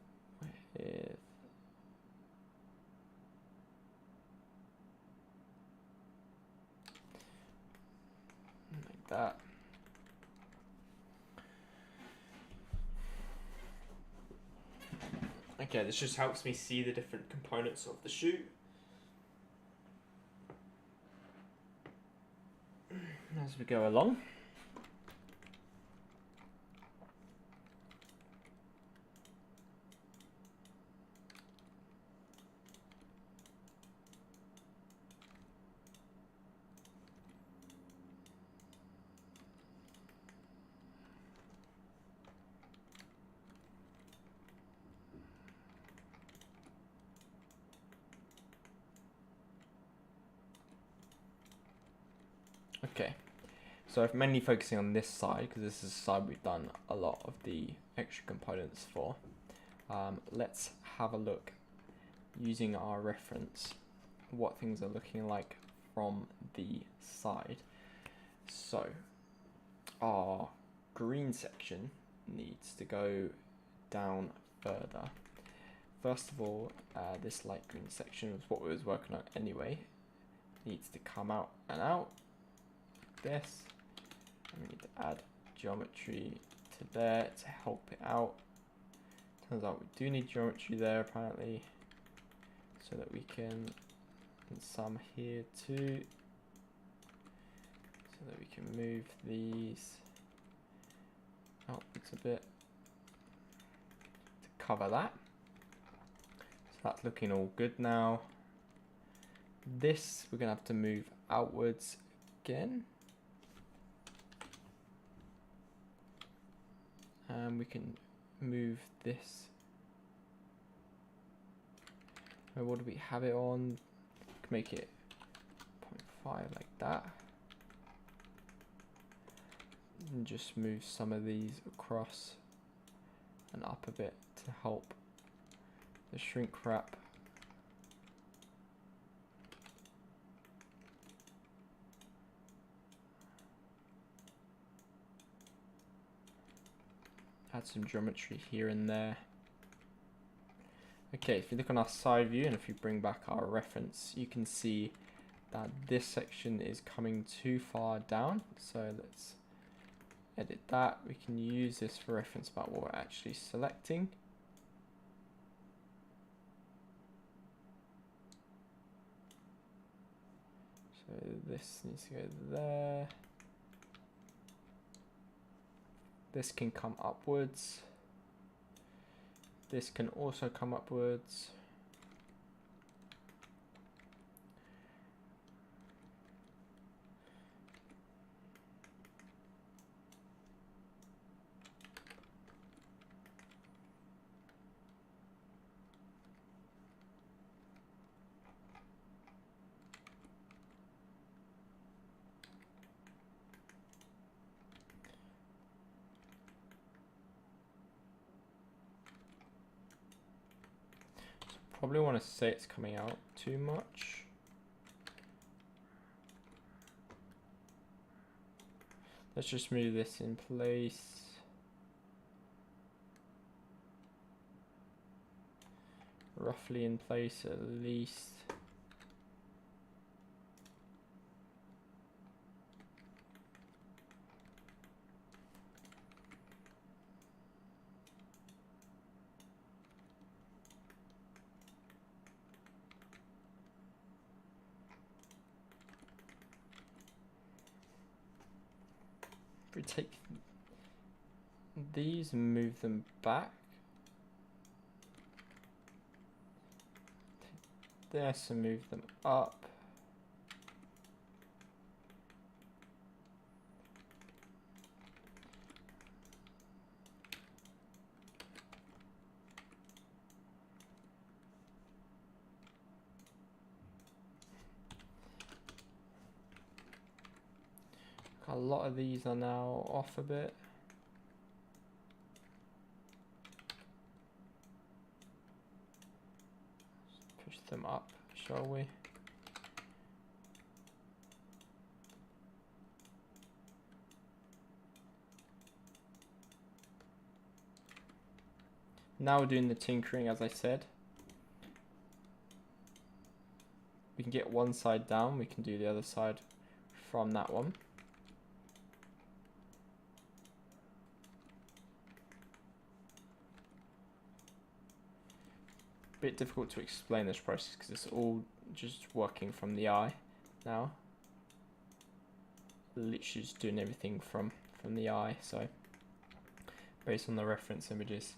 like that. Okay, this just helps me see the different components of the shoe. As we go along. Okay, so I'm mainly focusing on this side because this is the side we've done a lot of the extra components for. Let's have a look using our reference what things are looking like from the side. So our green section needs to go down further. First of all, this light green section was what we was working on anyway. Needs to come out and out. This, and we need to add geometry to there to help it out. Turns out we do need geometry there apparently, so that we can, and some here too, so that we can move these outwards a bit to cover that. So that's looking all good now. This we're gonna have to move outwards again. we can move this. What do we have it on? Make it 0.5 like that. And just move some of these across and up a bit to help the shrink wrap. Add some geometry here and there. Okay, if you look on our side view and if you bring back our reference, you can see that this section is coming too far down. So let's edit that. We can use this for reference about what we're actually selecting. So this needs to go there. This can come upwards. This can also come upwards. Probably want to say it's coming out too much. Let's just move this in place. Roughly in place at least. If we take these and move them back, take this and move them up. A lot of these are now off a bit. Let's push them up, shall we? Now we're doing the tinkering, as I said. We can get one side down, we can do the other side from that one. Bit difficult to explain this process because it's all just working from the eye now. Literally just doing everything from the eye, so based on the reference images.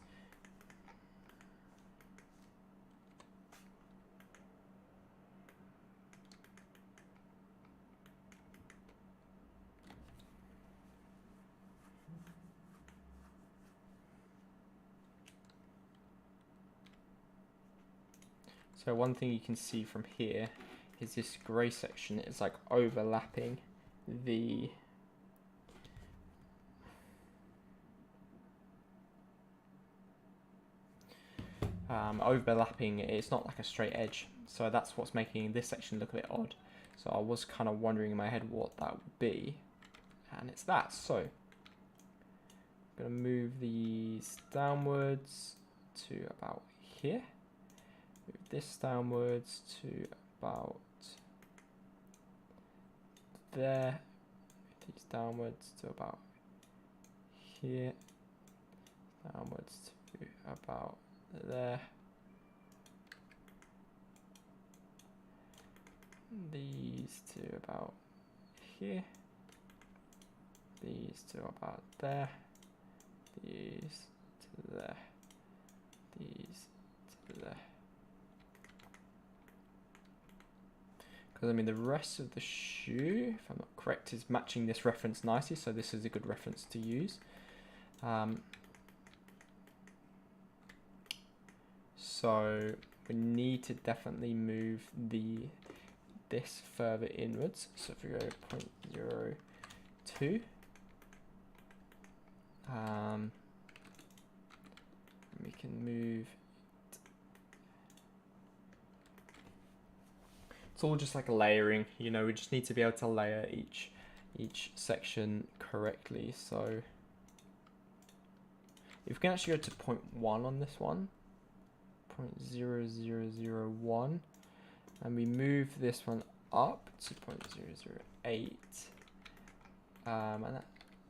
So one thing you can see from here is this grey section is like overlapping the it's not like a straight edge, so that's what's making this section look a bit odd. So I was kind of wondering in my head what that would be, and it's that. So I'm gonna move these downwards to about here. Move this downwards to about there. Move these downwards to about here. Downwards to about there. These to about here. These to about there. These to there. These to there. Because I mean the rest of the shoe, if I'm not correct, is matching this reference nicely, so this is a good reference to use. So we need to definitely move this further inwards. So if we go 0.02, we can move. It's all just like layering, you know, we just need to be able to layer each section correctly. So if we can actually go to 0.1 on this one, 0.0001, and we move this one up to 0.008, and that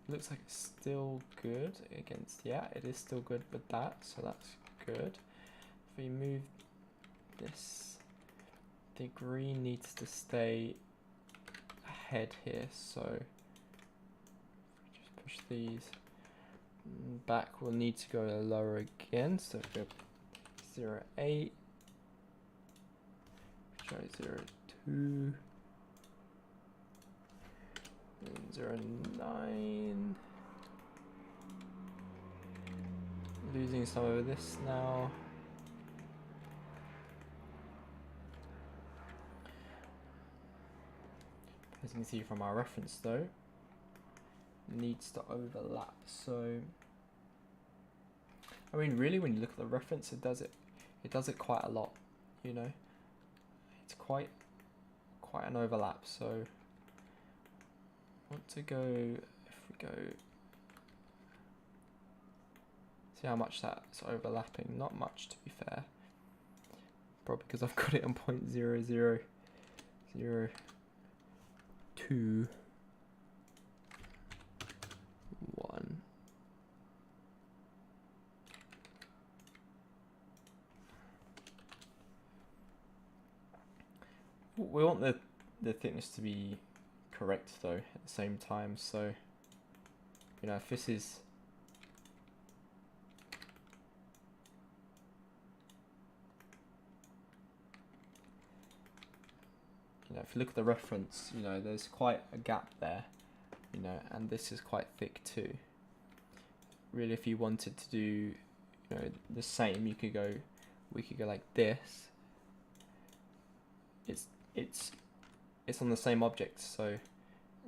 looks like it's still good against, yeah, it is still good with that, so that's good. If we move this, the green needs to stay ahead here, so just push these back, we'll need to go lower again, so if we go 0.8, try 0.2, and 0.9, losing some of this now. As you can see from our reference though, needs to overlap. So I mean, really, when you look at the reference, it does it quite a lot, you know. It's quite an overlap. So I want to go, if we go, see how much that's overlapping. Not much, to be fair. Probably because I've got it on 0.0002. We want the thickness to be correct though at the same time, so you know, if this is if you look at the reference, you know, there's quite a gap there, you know, and this is quite thick too. Really, if you wanted to do, you know, the same, we could go like this. It's on the same object, so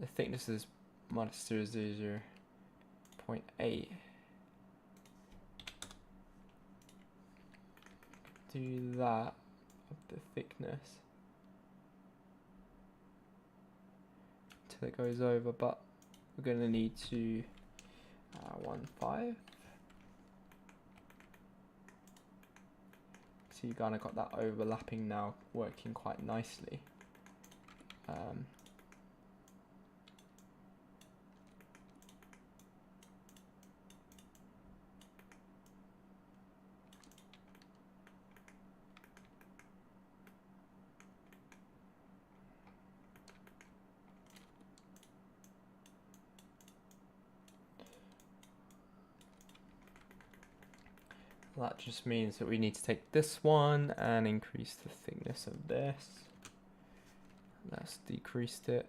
the thickness is minus 0.8. Do that of the thickness until it goes over, but we're going to need to 1.5. So you kind of got that overlapping now working quite nicely. That just means that we need to take this one and increase the thickness of this. That's decreased it.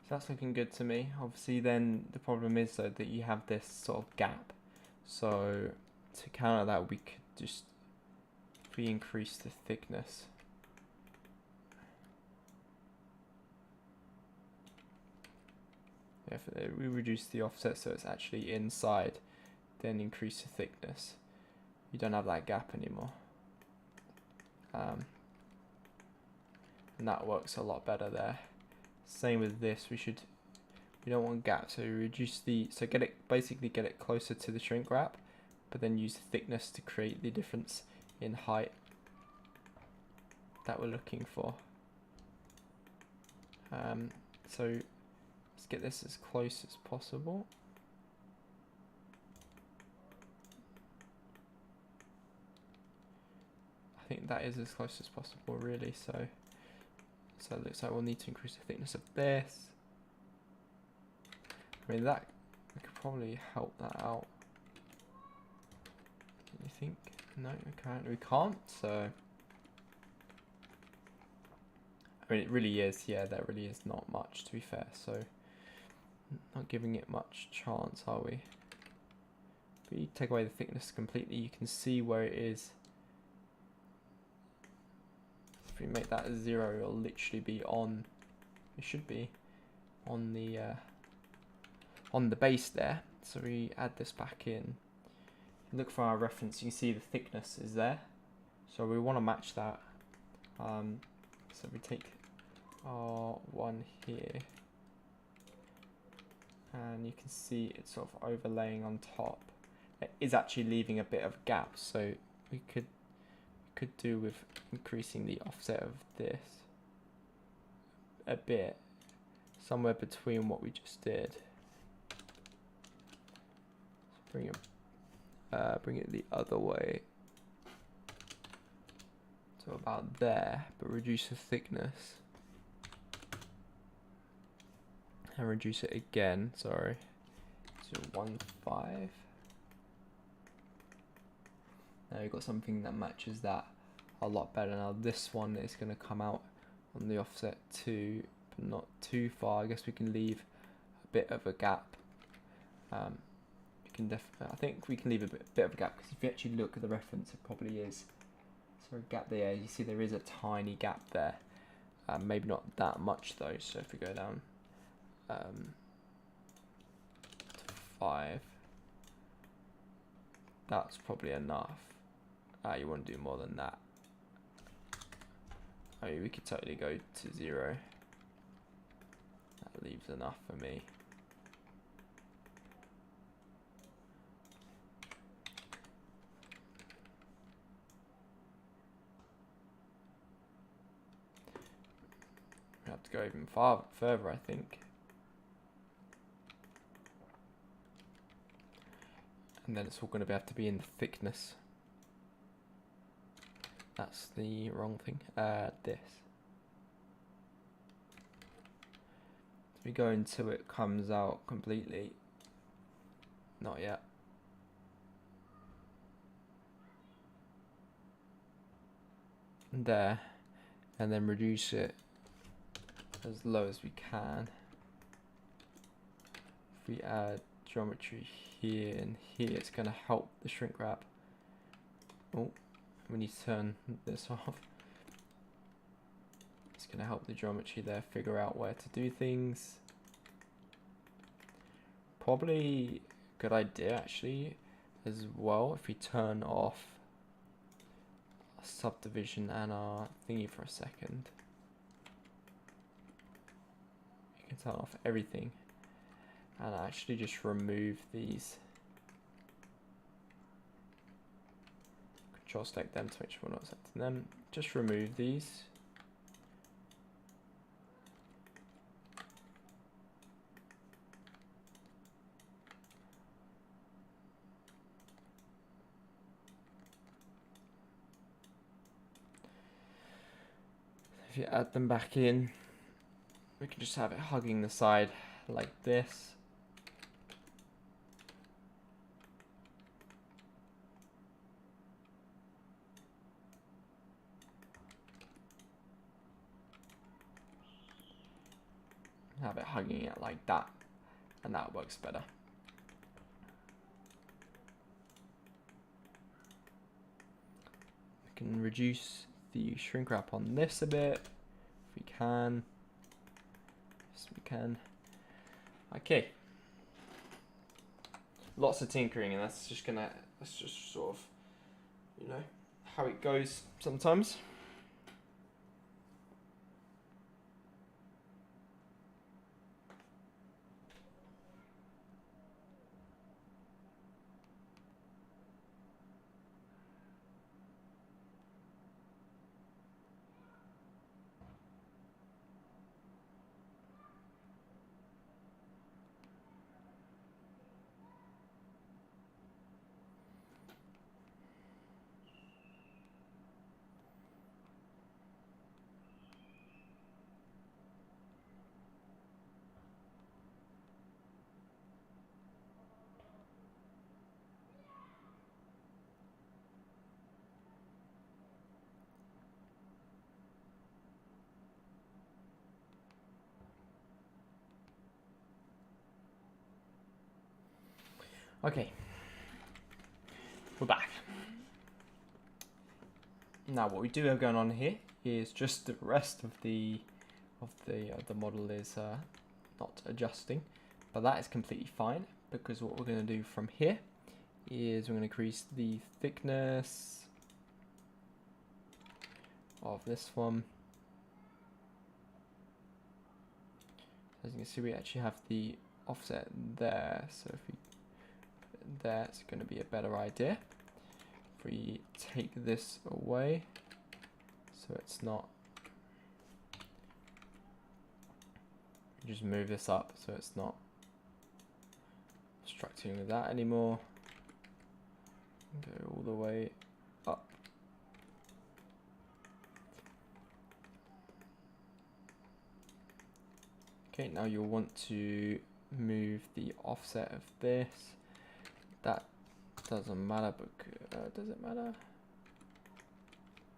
So that's looking good to me. Obviously then the problem is though that you have this sort of gap. So to counter that, we could just increase the thickness. If we reduce the offset so it's actually inside, then increase the thickness, you don't have that gap anymore. And that works a lot better there. Same with this, we don't want gaps, so reduce basically get it closer to the shrink wrap, but then use the thickness to create the difference in height that we're looking for. So let's Let's get this as close as possible. I think that is as close as possible, really. So it looks like we'll need to increase the thickness of this. I mean, that we could probably help that out. You think? No, we can't. So I mean, it really is. Yeah, there really is not much, to be fair. So not giving it much chance, are we? But you take away the thickness completely, you can see where it is. If we make that 0, it'll literally be on. It should be on the base there. So we add this back in. Look for our reference. You can see the thickness is there. So we want to match that. So we take our one here, and you can see it's sort of overlaying on top. It is actually leaving a bit of gap. So we could do with increasing the offset of this a bit, somewhere between what we just did. So bring it the other way to about there, but reduce the thickness and reduce it again. Sorry, to 1.5. Now you've got something that matches that a lot better. Now this one is going to come out on the offset too, but not too far. I guess we can leave a bit of a gap. We can I think we can leave a bit of a gap, because if you actually look at the reference, it probably is. So a gap there. You see there is a tiny gap there. Maybe not that much though. So if we go down to 5, that's probably enough. You want to do more than that. I mean, we could totally go to 0. That leaves enough for me. We have to go even further, I think. And then it's all going to have to be in the thickness. That's the wrong thing. This. If we go until it comes out completely. Not yet. There. And then reduce it as low as we can. If we add geometry here and here, it's going to help the shrink wrap. Oh. We need to turn this off. It's going to help the geometry there figure out where to do things. Probably a good idea actually as well if we turn off our subdivision and our thingy for a second. You can turn off everything and actually just remove these. Control select them to make sure we're not selecting them. Just remove these. If you add them back in, we can just have it hugging the side like this. Have it hugging it like that, and that works better. We can reduce the shrink wrap on this a bit if we can. Yes, we can. Okay. Lots of tinkering, and that's just sort of, you know, how it goes sometimes. Okay, we're back. Now what we do have going on here is just the rest of the model is not adjusting, but that is completely fine, because what we're going to do from here is we're going to increase the thickness of this one. As you can see, we actually have the offset there, so if we put it there, it's going to be a better idea. If we take this away, so it's not, just move this up so it's not obstructing with that anymore. Go all the way up. Okay, now you'll want to move the offset of this. That doesn't matter, but does it matter?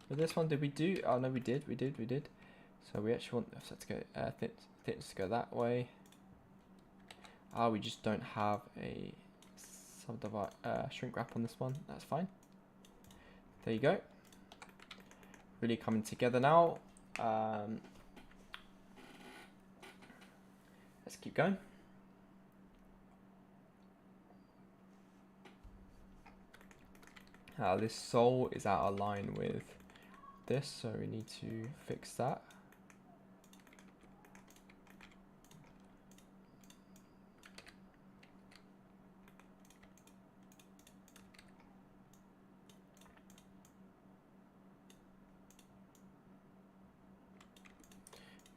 With this one, did we do? Oh no, we did. So we actually want the offset to go thickness to go that way. We just don't have a subdivide shrink wrap on this one. That's fine. There you go. Really coming together now. Let's keep going. This sole is out of line with this, so we need to fix that.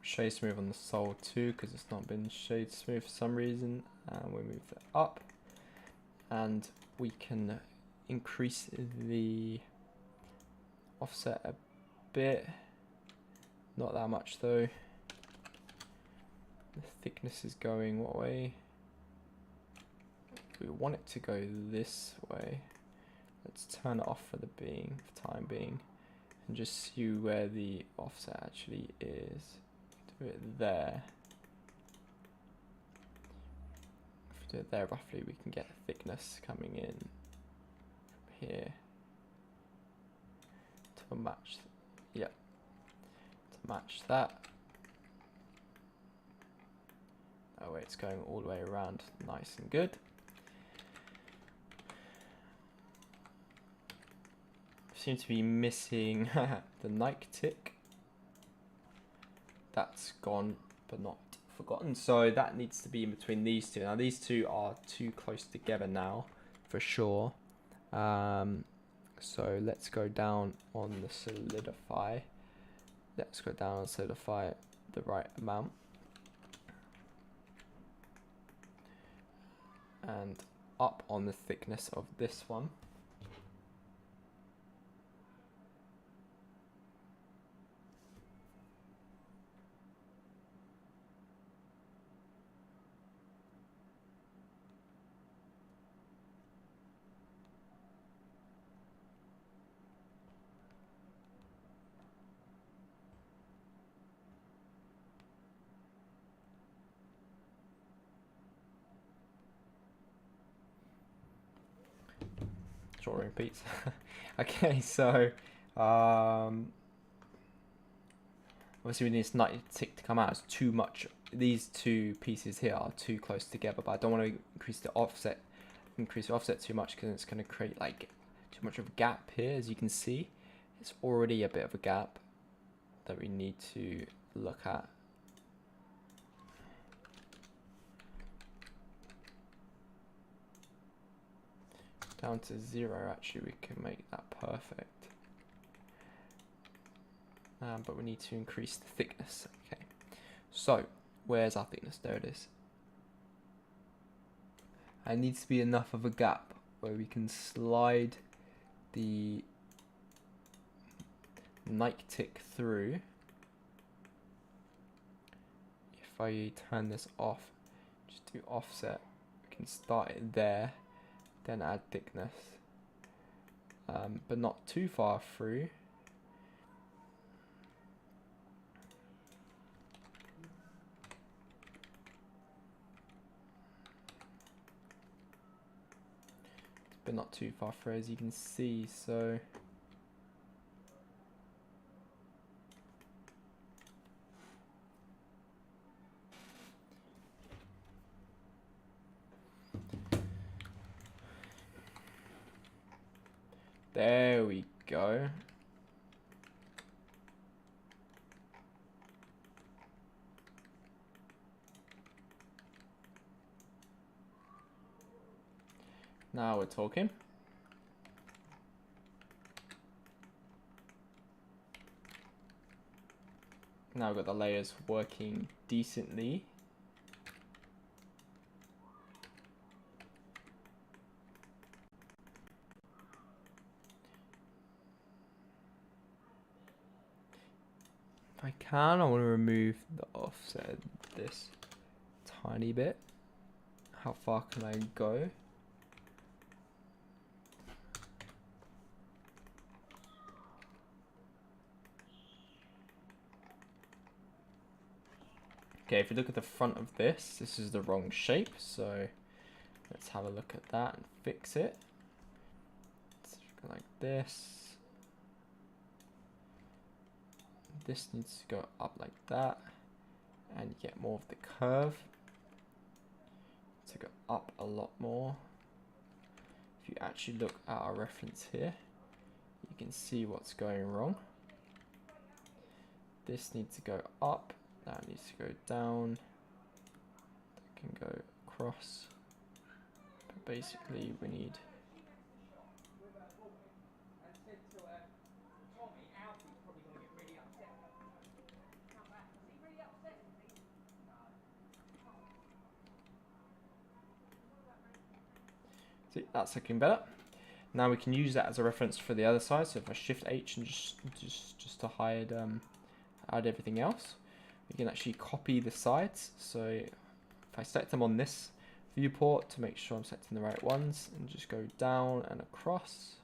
Shade smooth on the sole too, because it's not been shade smooth for some reason, and we move that up, and we can increase the offset a bit, not that much though. The thickness is going what way? We want it to go this way. Let's turn it off for the time being, and just see where the offset actually is. Do it there. If we do it there roughly, we can get thickness coming in from here to match. Yeah, to match that. Oh wait, it's going all the way around, nice and good. Seem to be missing the Nike tick. That's gone, but not forgotten. So that needs to be in between these two. Now these two are too close together now, for sure. So let's go down on the solidify. Let's go down and solidify the right amount. And up on the thickness of this one. Drawing repeats. Okay, so obviously we need this Nike tick to come out. It's too much. These two pieces here are too close together, but I don't want to increase the offset too much, because it's going to create like too much of a gap here. As you can see, it's already a bit of a gap that we need to look at. Down to 0, actually we can make that perfect. But we need to increase the thickness. Okay, so where's our thickness? There it is. It needs to be enough of a gap where we can slide the Nike tick through. If I turn this off, just do offset, we can start it there, then add thickness, but not too far through. but not too far through, as you can see. So there we go. Now we're talking. Now we've got the layers working decently. If I can, I want to remove the offset of this tiny bit. How far can I go? Okay, if you look at the front of this, this is the wrong shape, so let's have a look at that and fix it. Let's go like this. This needs to go up like that, and you get more of the curve. To go up a lot more. If you actually look at our reference here, you can see what's going wrong. This needs to go up. That needs to go down. That can go across. But basically, we need see, that's looking better. Now we can use that as a reference for the other side. So if I shift H and just to hide everything else, we can actually copy the sides. So if I select them on this viewport to make sure I'm selecting the right ones, and just go down and across.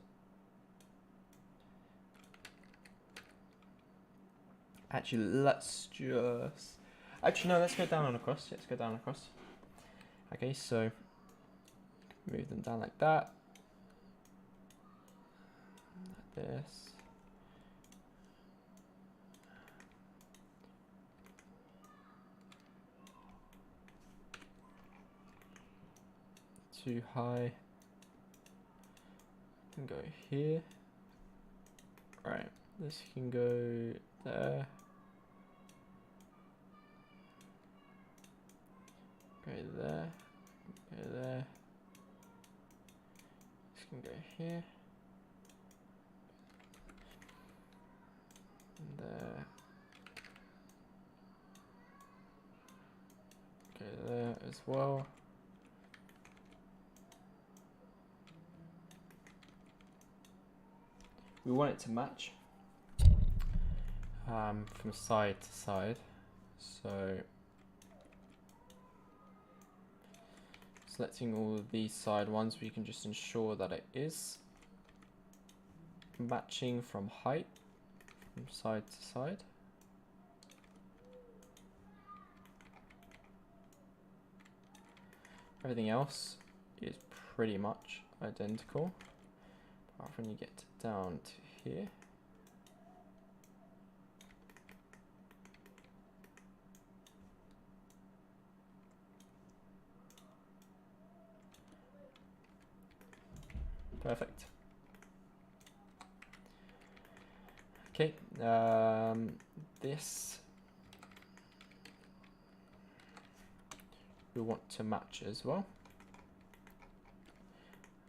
Actually, let's go down and across. Let's go down and across. Okay, so move them down like that. Like this. Too high. Can go here. Right, this can go there. Go there. Go there. This can go here. And there. Go there as well. We want it to match from side to side, so selecting all of these side ones, we can just ensure that it is matching from height from side to side. Everything else is pretty much identical, apart from when you get down to here. Perfect. Okay, this we want to match as well.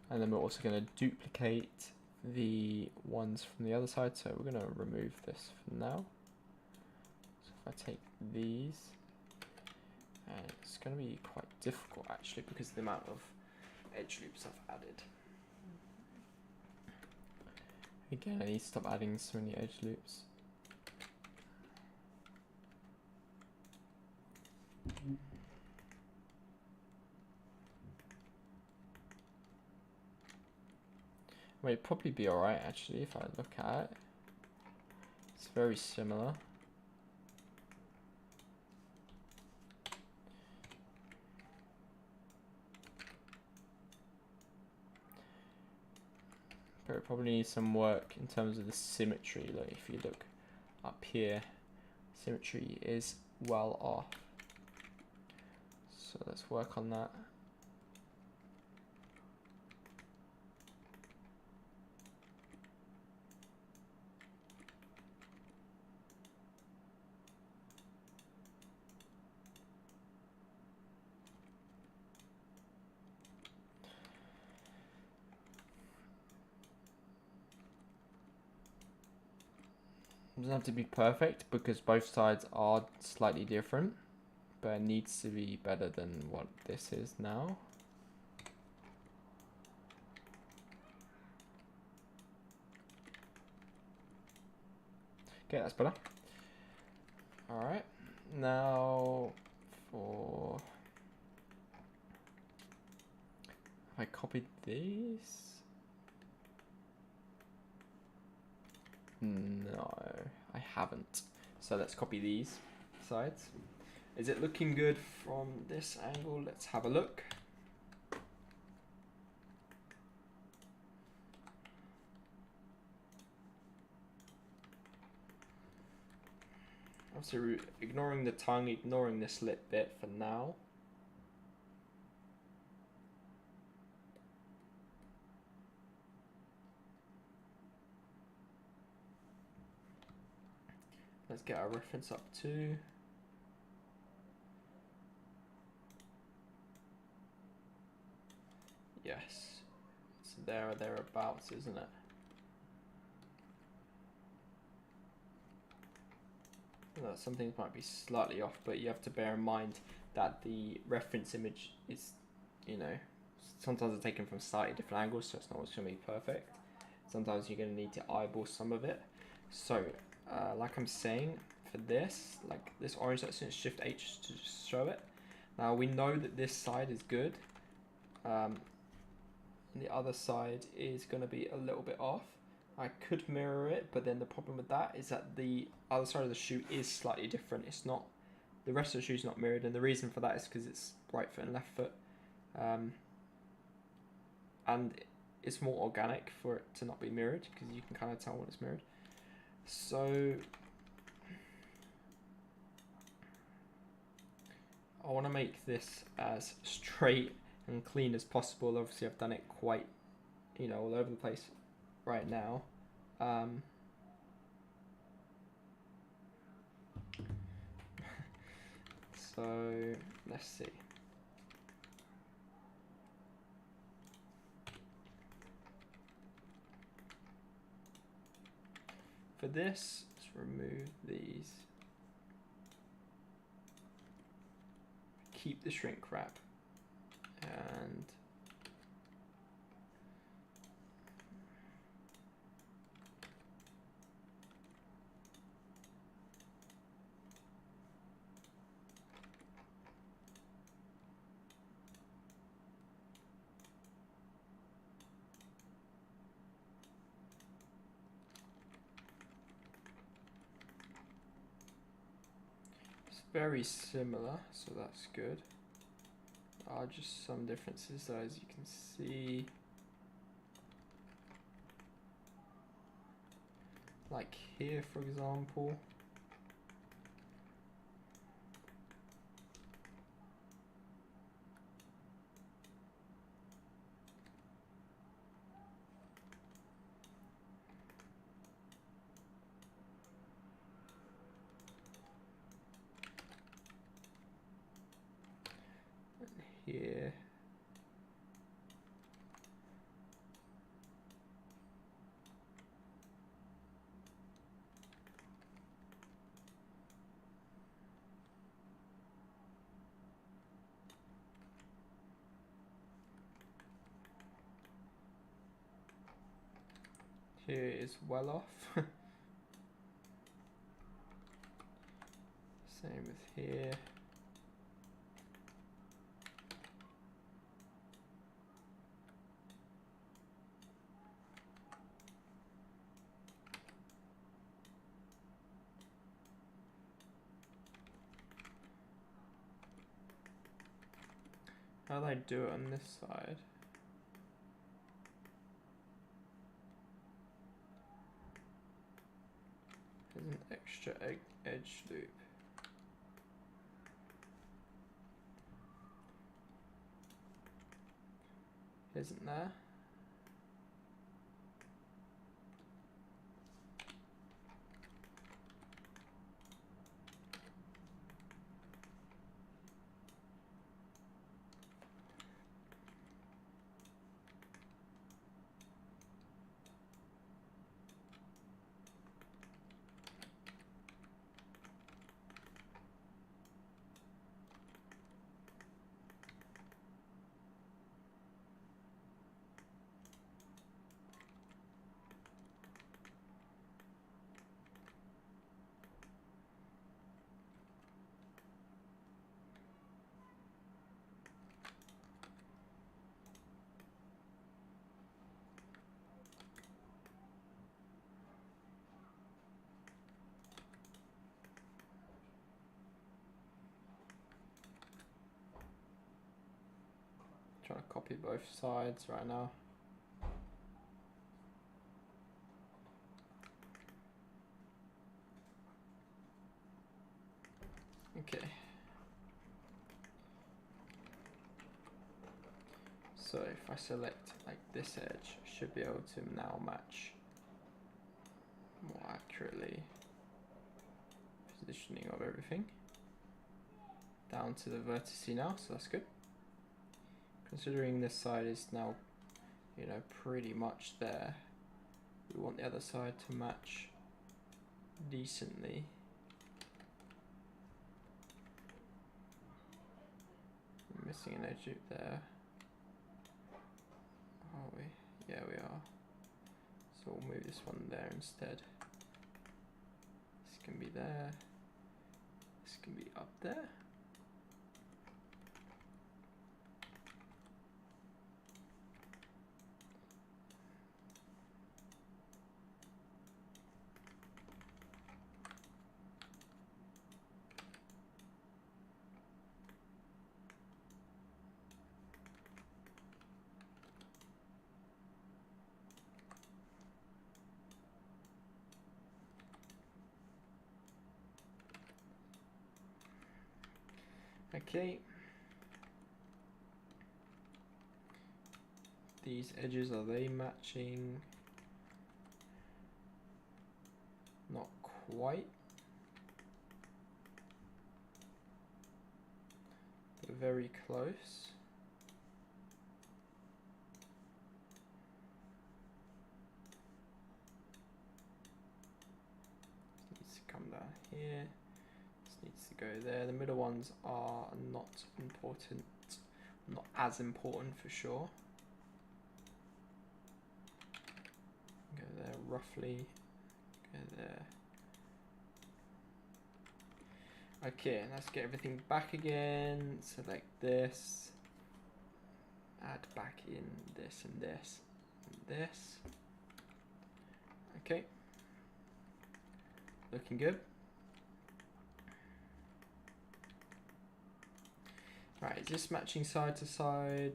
And then we're also going to duplicate the ones from the other side, so we're going to remove this for now. So if I take these, and it's going to be quite difficult actually because of the amount of edge loops I've added. Again, I need to stop adding so many edge loops. Well, it'd probably be alright actually if I look at it. It's very similar. Probably need some work in terms of the symmetry. Like if you look up here, symmetry is well off. So let's work on that. It doesn't have to be perfect because both sides are slightly different, but it needs to be better than what this is now. Okay, that's better. Alright, now for... Have I copied these? No, I haven't. So let's copy these sides. Is it looking good from this angle? Let's have a look. Obviously, ignoring the tongue, ignoring the slit bit for now. Let's get our reference up too. Yes, it's there or thereabouts, isn't it? Well, some things might be slightly off, but you have to bear in mind that the reference image is, you know, sometimes it's taken from slightly different angles, so it's not always going to be perfect. Sometimes you're going to need to eyeball some of it. So, like I'm saying, for this, like this orange section, Shift H to just show it. Now we know that this side is good. And the other side is going to be a little bit off. I could mirror it, but then the problem with that is that the other side of the shoe is slightly different. It's not, the rest of the shoe is not mirrored, and the reason for that is because it's right foot and left foot. And it's more organic for it to not be mirrored, because you can kind of tell when it's mirrored. So I want to make this as straight and clean as possible. Obviously I've done it quite, you know, all over the place right now. So let's see. For this, let's remove these. Keep the shrink wrap. And it's very similar, so that's good. Are just some differences, so as you can see, like here for example, and here. Here is well off. Same with here. How do I do it on this side? There's an extra edge loop. Isn't there? Trying to copy both sides right now. Okay. So if I select like this edge, I should be able to now match more accurately positioning of everything down to the vertice now, so that's good. Considering this side is now, you know, pretty much there, we want the other side to match decently. We're missing an edge loop there. Are we? Yeah, we are. So we'll move this one there instead. This can be there. This can be up there. Okay. These edges, are they matching? Not quite. But very close. This needs to come down here. Needs to go there. The middle ones are not important, not as important for sure. Go there roughly, go there. Okay, let's get everything back again. Select this, add back in this and this and this. Okay, looking good. Right, is this matching side to side?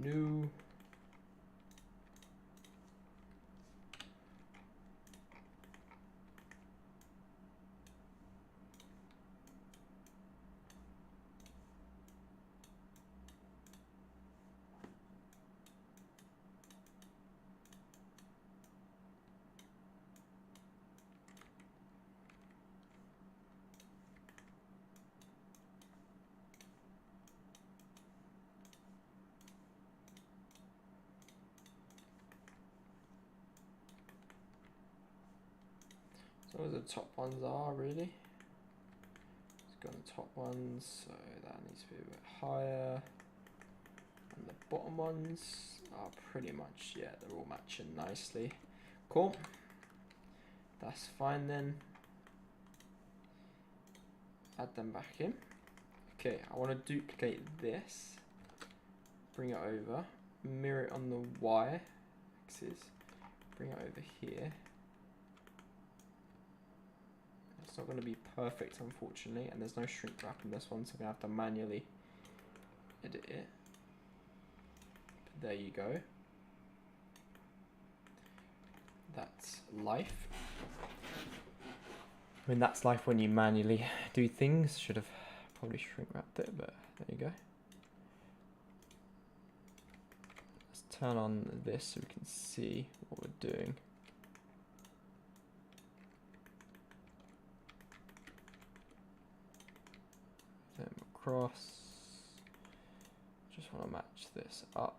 No. So the top ones are really. Let's go on the top ones, so that needs to be a bit higher. And the bottom ones are pretty much, yeah, they're all matching nicely. Cool. That's fine then. Add them back in. Okay, I want to duplicate this. Bring it over. Mirror it on the Y axis. Bring it over here. It's not going to be perfect, unfortunately, and there's no shrink wrap in this one, so I'm going to have to manually edit it. But there you go. That's life. I mean, that's life when you manually do things. Should have probably shrink wrapped it, but there you go. Let's turn on this so we can see what we're doing. Them across. Just want to match this up.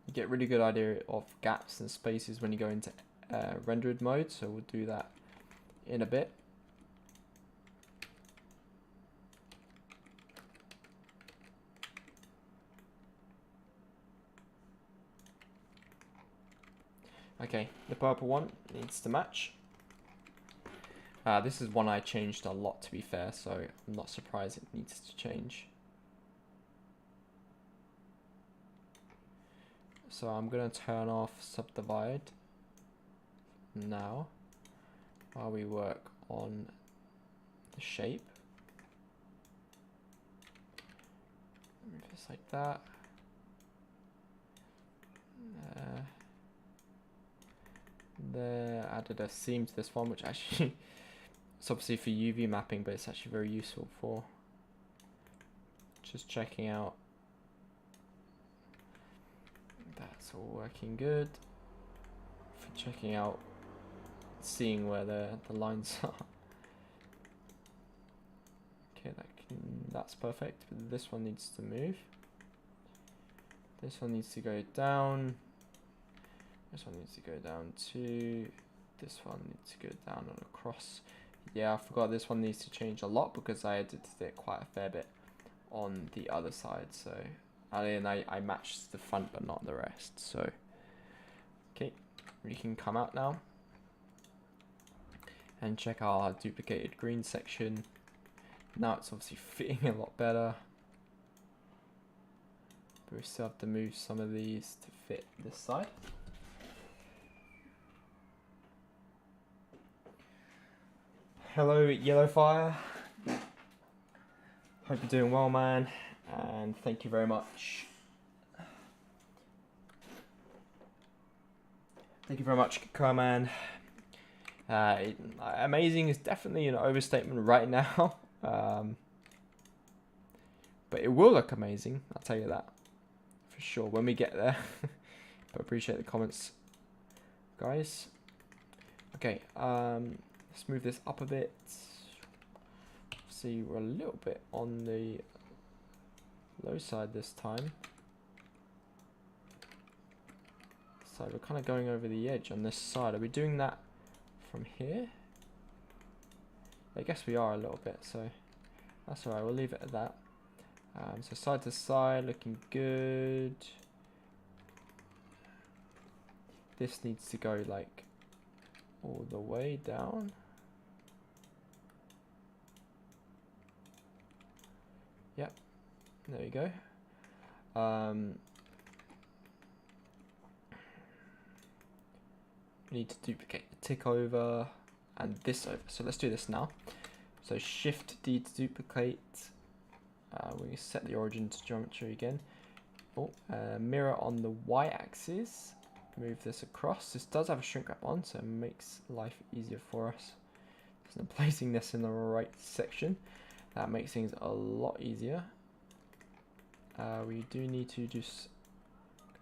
You get a really good idea of gaps and spaces when you go into rendered mode, so we'll do that in a bit. Okay, the purple one needs to match. This is one I changed a lot, to be fair, so I'm not surprised it needs to change. So I'm going to turn off subdivide now while we work on the shape. Move this like that. There, added a seam to this one, which actually it's obviously for UV mapping, but it's actually very useful for just checking out. That's all working good. For checking out, seeing where the lines are. Okay, that's perfect. But this one needs to move. This one needs to go down. This one needs to go down too. This one needs to go down and across. Yeah, I forgot this one needs to change a lot because I edited it quite a fair bit on the other side. So, and I matched the front but not the rest. So, okay, we can come out now and check our duplicated green section. Now it's obviously fitting a lot better. But we still have to move some of these to fit this side. Hello, Yellowfire. Hope you're doing well, man, and thank you very much. Thank you very much, Carman. Amazing is definitely an overstatement right now, but it will look amazing. I'll tell you that for sure when we get there. But appreciate the comments, guys. Okay. Let's move this up a bit. See, we're a little bit on the low side this time. So we're kind of going over the edge on this side. Are we doing that from here? I guess we are a little bit, so that's alright. We'll leave it at that. So side to side, looking good. This needs to go like all the way down. Yep, there you go. We need to duplicate the tick over and this over. So let's do this now. So Shift D to duplicate. We set the origin to geometry again. Oh, mirror on the y-axis. Move this across. This does have a shrink wrap on, so it makes life easier for us. So I'm placing this in the right section. That makes things a lot easier. We do need to just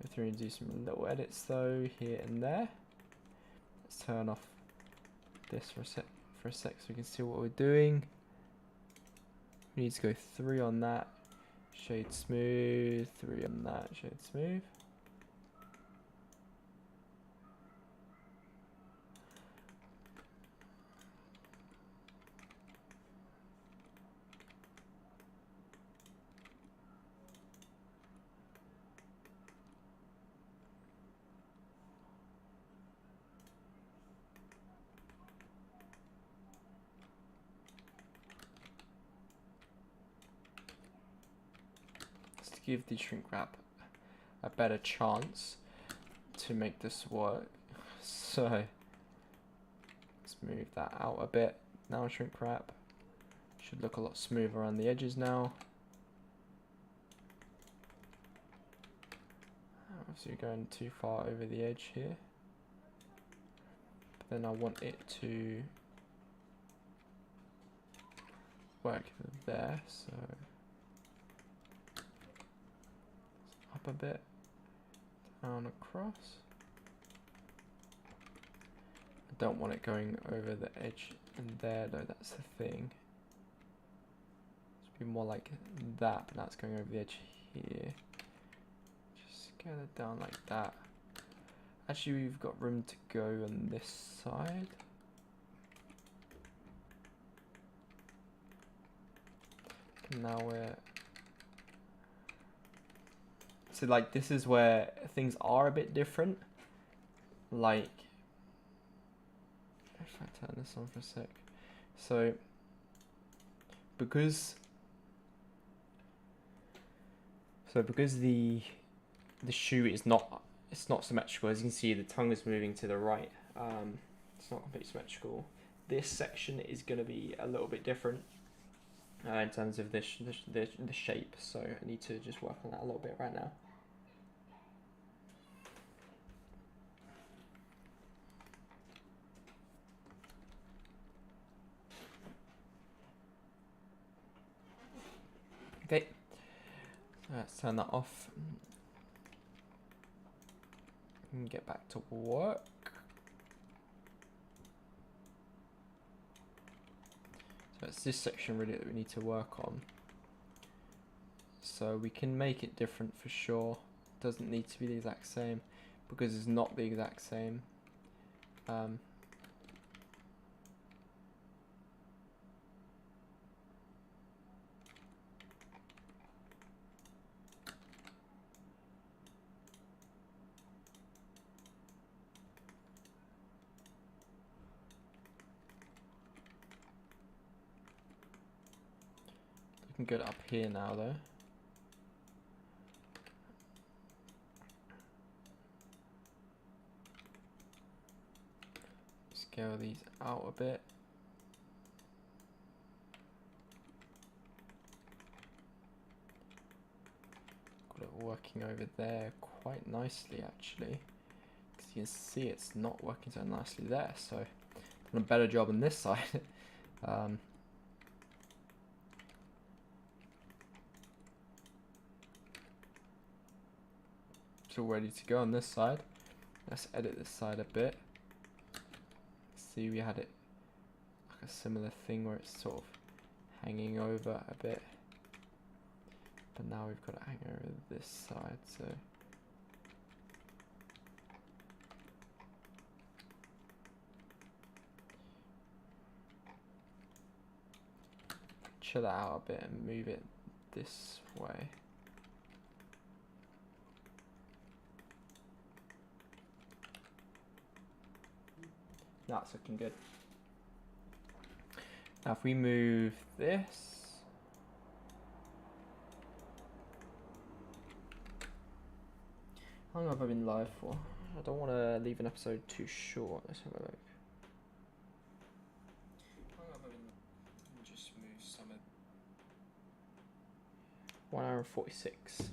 go through and do some little edits though, here and there. Let's turn off this for a sec so we can see what we're doing. We need to go 3 on that, shade smooth, 3 on that, shade smooth. Give the shrink wrap a better chance to make this work. So let's move that out a bit. Now shrink wrap should look a lot smoother around the edges now. obviously going too far over the edge here. But then I want it to work there, so up a bit, down across. I don't want it going over the edge in there though, that's the thing. It's be more like that, but that's going over the edge here. Just scale it down like that. Actually, we've got room to go on this side. Now we're... So like this is where things are a bit different. Like, if I turn this on for a sec. So, because the shoe is not, it's not symmetrical, as you can see the tongue is moving to the right. It's not completely symmetrical. This section is going to be a little bit different in terms of the shape, so I need to just work on that a little bit right now. Okay, so let's turn that off and get back to work. So it's this section really that we need to work on. So we can make it different for sure. It doesn't need to be the exact same because it's not the exact same. Looking good up here now though. Scale these out a bit. Got it working over there quite nicely actually. Because you can see it's not working so nicely there, so done a better job on this side. It's all ready to go on this side. Let's edit this side a bit. See, we had it like a similar thing where it's sort of hanging over a bit, but now we've got it hanging over this side, so chill that out a bit and move it this way. That's looking good. Now if we move this, how long have I been live for? I don't want to leave an episode too short. Let's have a look. How long have I been? Just move some of 1 hour and 46.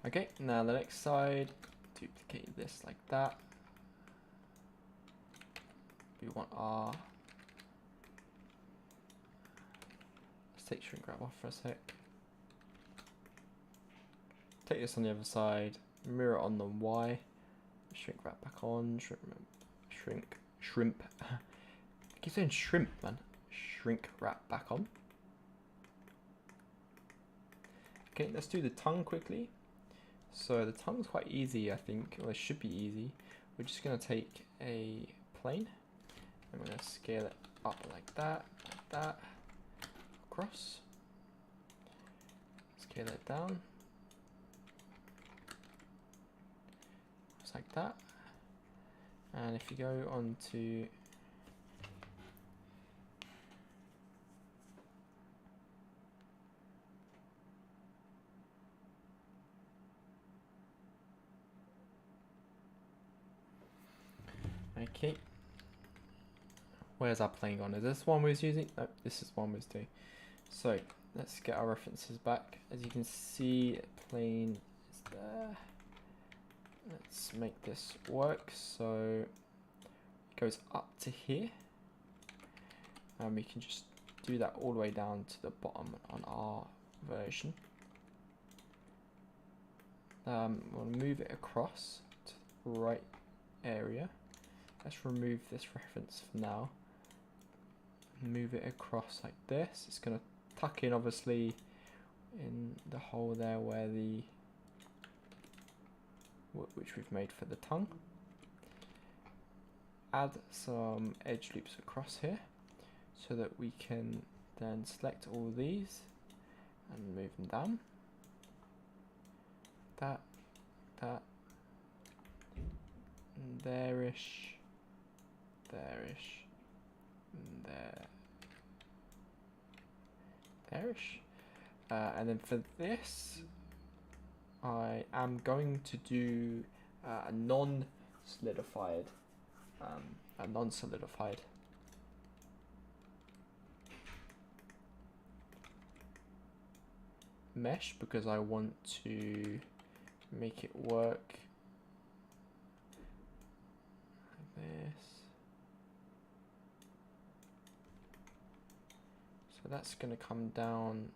Okay, now the next side, duplicate this like that. We want our, let's take shrink wrap off for a sec. Take this on the other side, mirror on the Y, shrink wrap back on, shrimp. I keep saying shrimp, man. Shrink wrap back on. Okay, let's do the tongue quickly. So the tongue's quite easy, I think. Well, it should be easy. We're just going to take a plane and we're going to scale it up like that, across. Scale it down. Just like that. And if you go on to okay, where's our plane gone? Is this one we was using? No, this is one we was doing. So let's get our references back. As you can see, plane is there. Let's make this work. So it goes up to here, and we can just do that all the way down to the bottom on our version. We'll move it across to the right area. Let's remove this reference for now. Move it across like this. It's going to tuck in obviously in the hole there where the which we've made for the tongue. Add some edge loops across here so that we can then select all these and move them down. That, there-ish, there-ish, there-ish. And then for this, I am going to do a non-solidified mesh because I want to make it work like this. So that's going to come down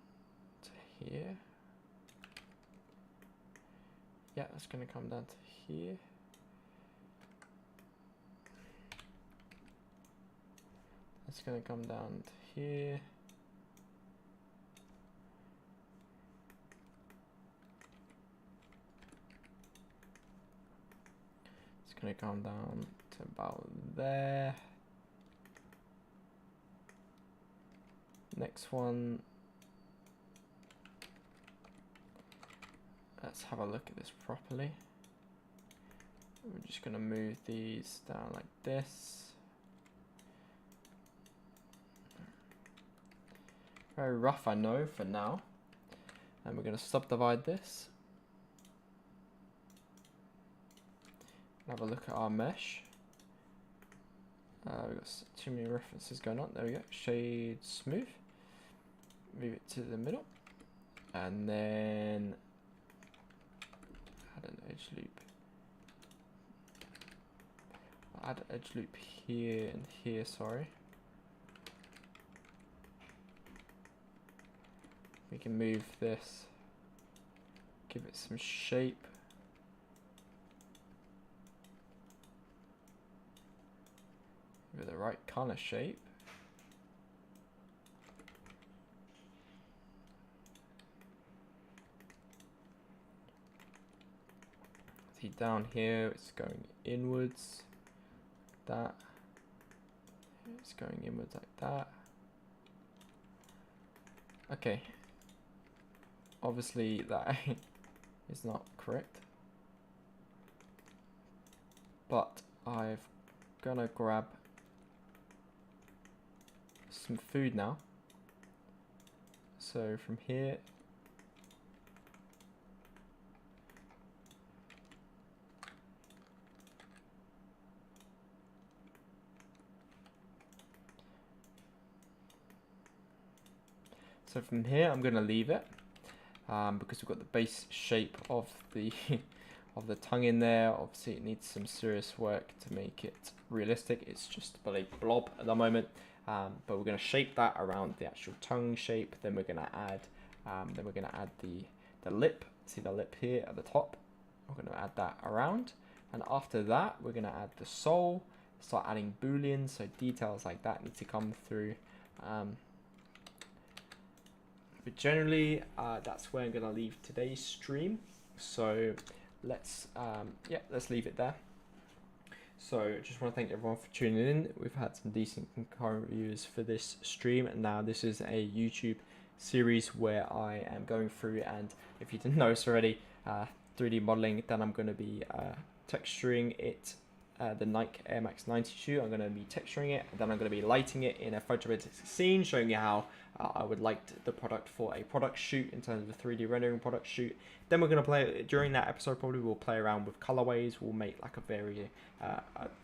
to here. Yeah, that's going to come down to here. That's going to come down to here. It's going to come down to about there. Next one. Let's have a look at this properly. We're just going to move these down like this. Very rough, I know, for now. And we're going to subdivide this. Have a look at our mesh. We've got too many references going on. There we go. Shade smooth. Move it to the middle. And then add an edge loop. Add an edge loop here and here, sorry. We can move this. Give it some shape. With the right kind of shape. See down here, it's going inwards. That. It's going inwards like that. Okay. Obviously that is not correct. But I'm gonna grab some food now. So from here, I'm going to leave it because we've got the base shape of the of the tongue in there. Obviously it needs some serious work to make it realistic. It's just a blob at the moment. But we're going to shape that around the actual tongue shape. Then we're going to add, the lip. See the lip here at the top. We're going to add that around, and after that, we're going to add the soul. Start adding booleans, so details like that need to come through. But generally, that's where I'm going to leave today's stream. So let's leave it there. So just want to thank everyone for tuning in. We've had some decent concurrent reviews for this stream, and now this is a YouTube series where I am going through, and if you didn't notice already, 3D modeling. Then I'm going to be texturing it the Nike Air Max 90 shoe. I'm going to be texturing it, and then I'm going to be lighting it in a photorealistic scene, showing you how I would like the product for a product shoot in terms of a 3D rendering product shoot. Then we're going to play, during that episode probably, we'll play around with colorways. We'll make like a very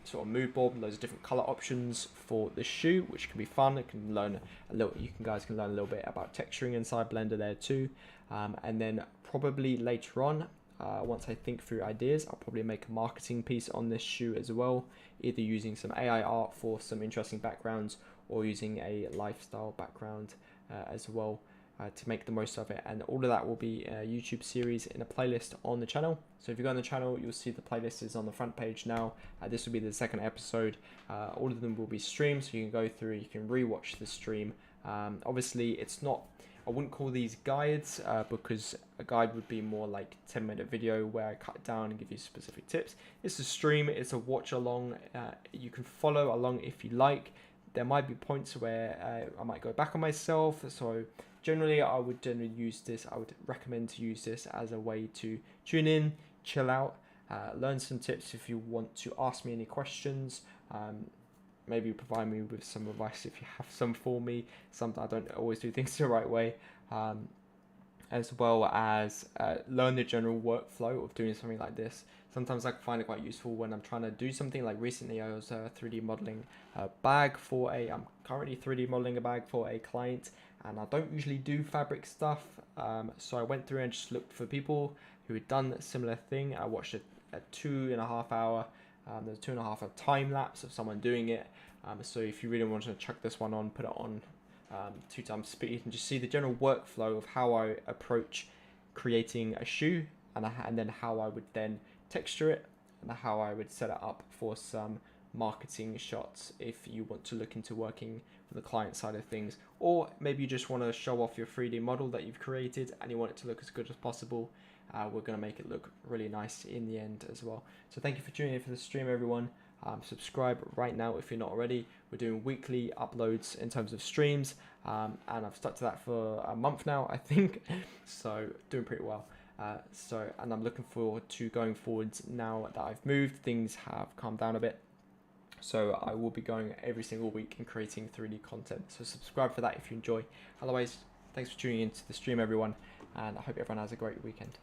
sort of mood board, loads of different color options for the shoe, which can be fun. It can learn a little, guys can learn a little bit about texturing inside Blender there too. And then probably later on, once I think through ideas, I'll probably make a marketing piece on this shoe as well, either using some AI art for some interesting backgrounds or using a lifestyle background as well to make the most of it. And all of that will be a YouTube series in a playlist on the channel. So if you go on the channel, you'll see the playlist is on the front page now. This will be the second episode. All of them will be streamed, so you can go through, you can rewatch the stream. Obviously, it's not, I wouldn't call these guides because a guide would be more like 10-minute video where I cut it down and give you specific tips. It's a stream, it's a watch along. You can follow along if you like. There might be points where I might go back on myself. So generally, I would generally use this. I would recommend to use this as a way to tune in, chill out, learn some tips if you want to ask me any questions. Maybe provide me with some advice if you have some for me. Sometimes I don't always do things the right way. As well as learn the general workflow of doing something like this. Sometimes I find it quite useful when I'm trying to do something. Like recently I was 3D modeling a bag for I'm currently 3D modeling a bag for a client, and I don't usually do fabric stuff. So I went through and just looked for people who had done a similar thing. I watched a 2.5 hour, there's 2.5 hour time lapse of someone doing it. So if you really want to chuck this one on, put it on 2 times speed and just see the general workflow of how I approach creating a shoe, and then how I would then texture it, and how I would set it up for some marketing shots if you want to look into working with the client side of things, or maybe you just want to show off your 3D model that you've created and you want it to look as good as possible. We're going to make it look really nice in the end as well. So thank you for tuning in for the stream, everyone. Subscribe right now if you're not already. We're doing weekly uploads in terms of streams, and I've stuck to that for a month now, I think. So doing pretty well. And I'm looking forward to going forwards now that I've moved. Things have calmed down a bit. So I will be going every single week and creating 3D content. So subscribe for that if you enjoy. Otherwise, thanks for tuning into the stream, everyone, and I hope everyone has a great weekend.